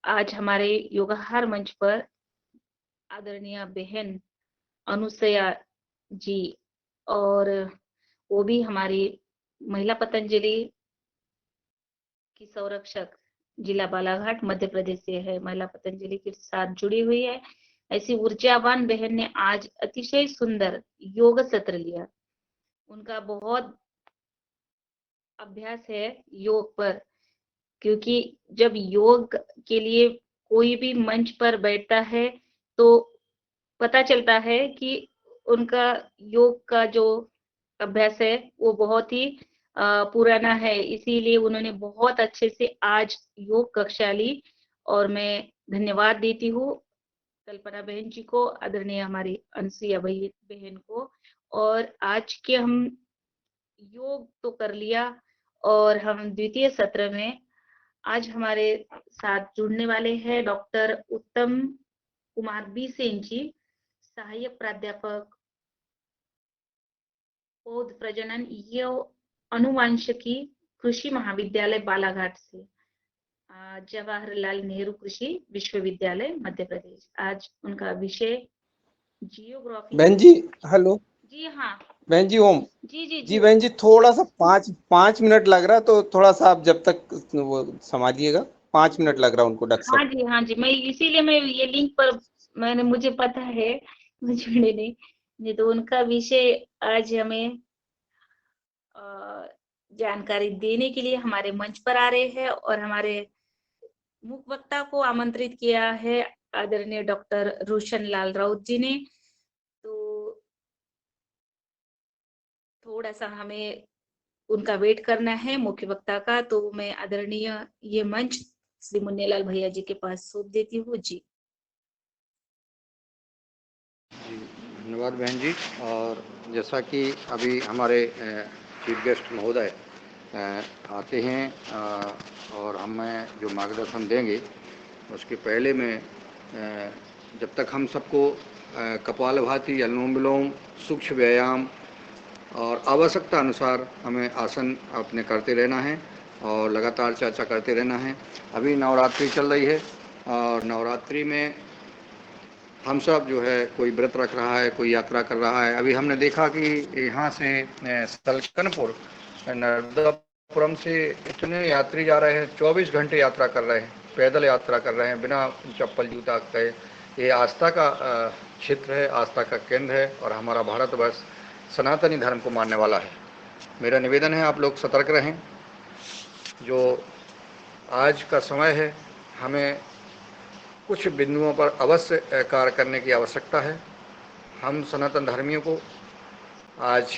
आज हमारे योगाहार मंच पर आदरणीय बहन अनुसया जी, और वो भी हमारी महिला पतंजलि की संरक्षक जिला बालाघाट मध्य प्रदेश से है, महिला पतंजलि के साथ जुड़ी हुई है। ऐसी ऊर्जावान बहन ने आज अतिशय सुंदर योग सत्र लिया। उनका बहुत अभ्यास है योग पर, क्योंकि जब योग के लिए कोई भी मंच पर बैठता है तो पता चलता है कि उनका योग का जो अभ्यास है वो बहुत ही पुराना है। इसीलिए उन्होंने बहुत अच्छे से आज योग कक्षा ली और मैं धन्यवाद देती हूँ कल्पना बहन जी को, आदरणीय हमारी अनुसुईया बहन को। और आज के हम योग तो कर लिया और हम द्वितीय सत्र में आज हमारे साथ जुड़ने वाले हैं डॉक्टर उत्तम कुमार बी सेन जी, सहायक प्राध्यापक पौध प्रजनन एवं अनुवांशिकी कृषि महाविद्यालय बालाघाट से, जवाहरलाल नेहरू कृषि विश्वविद्यालय मध्य प्रदेश। आज उनका विषय जियोग्राफी। बहन जी हेलो। जी हाँ बहन जी ओम। जी बहन जी, थोड़ा सा 5 मिनट लग रहा है, तो थोड़ा सा आप जब तक वो संभालिएगा। 5 मिनट लग रहा है उनको डॉक्टर साहब। हाँ जी, मैं इसीलिए मैं ये लिंक पर मुझे पता है, मुझे नहीं तो उनका विषय आज हमें जानकारी देने के लिए हमारे मंच पर आ रहे हैं और हमारे मुख्य वक्ता को आमंत्रित किया है आदरणीय डॉक्टर रोशन लाल राउत जी ने। तो थोड़ा सा हमें उनका वेट करना है मुख्य वक्ता का, तो मैं आदरणीय ये मंच श्री मुन्नेलाल भैया जी के पास सौंप देती हूँ। जी धन्यवाद बहन जी। और जैसा कि अभी हमारे चीफ गेस्ट महोदय आते हैं और हमें जो मार्गदर्शन देंगे, उसके पहले में जब तक हम सबको कपालभाति, अनुलोम विलोम, सूक्ष्म व्यायाम और आवश्यकता अनुसार हमें आसन अपने करते रहना है और लगातार चर्चा करते रहना है। अभी नवरात्रि चल रही है और नवरात्रि में हम सब जो है, कोई व्रत रख रहा है, कोई यात्रा कर रहा है। अभी हमने देखा कि यहाँ से सलकनपुर नर्मदापुरम से इतने यात्री जा रहे हैं, 24 घंटे यात्रा कर रहे हैं, पैदल यात्रा कर रहे हैं बिना चप्पल जूता के। ये आस्था का क्षेत्र है, आस्था का केंद्र है और हमारा भारतवर्ष सनातनी धर्म को मानने वाला है। मेरा निवेदन है आप लोग सतर्क रहें। जो आज का समय है, हमें कुछ बिंदुओं पर अवश्य कार्य करने की आवश्यकता है। हम सनातन धर्मियों को आज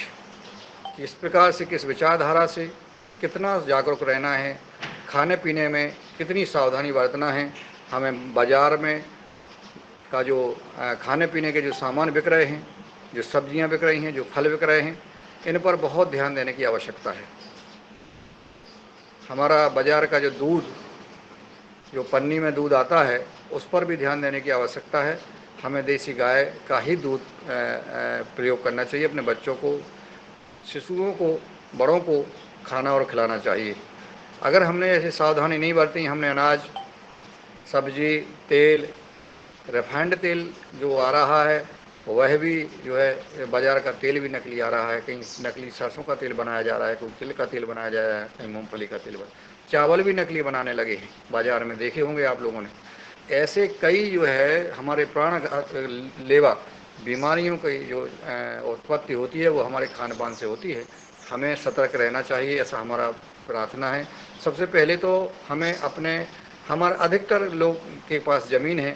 किस प्रकार से, किस विचारधारा से कितना जागरूक रहना है, खाने पीने में कितनी सावधानी बरतना है। हमें बाज़ार में का जो खाने पीने के जो सामान बिक रहे हैं, जो सब्जियां बिक रही हैं, जो फल बिक रहे हैं, इन पर बहुत ध्यान देने की आवश्यकता है। हमारा बाज़ार का जो दूध, जो पन्नी में दूध आता है, उस पर भी ध्यान देने की आवश्यकता है। हमें देसी गाय का ही दूध प्रयोग करना चाहिए। अपने बच्चों को, शिशुओं को, बड़ों को खाना और खिलाना चाहिए। अगर हमने ऐसी सावधानी नहीं बरती, हमने अनाज, सब्जी, तेल, रिफाइंड तेल जो आ रहा है वह भी जो है, बाज़ार का तेल भी नकली आ रहा है। कहीं नकली सरसों का तेल बनाया जा रहा है, कोई तिल का तेल बनाया जा रहा है, कहीं मूंगफली का तेल चावल भी नकली बनाने लगे हैं बाज़ार में, देखे होंगे आप लोगों ने। ऐसे कई जो है हमारे प्राण लेवा बीमारियों की जो उत्पत्ति होती है वो हमारे खान पान से होती है। हमें सतर्क रहना चाहिए, ऐसा हमारा प्रार्थना है। सबसे पहले तो हमें हमारा अधिकतर लोग के पास ज़मीन है,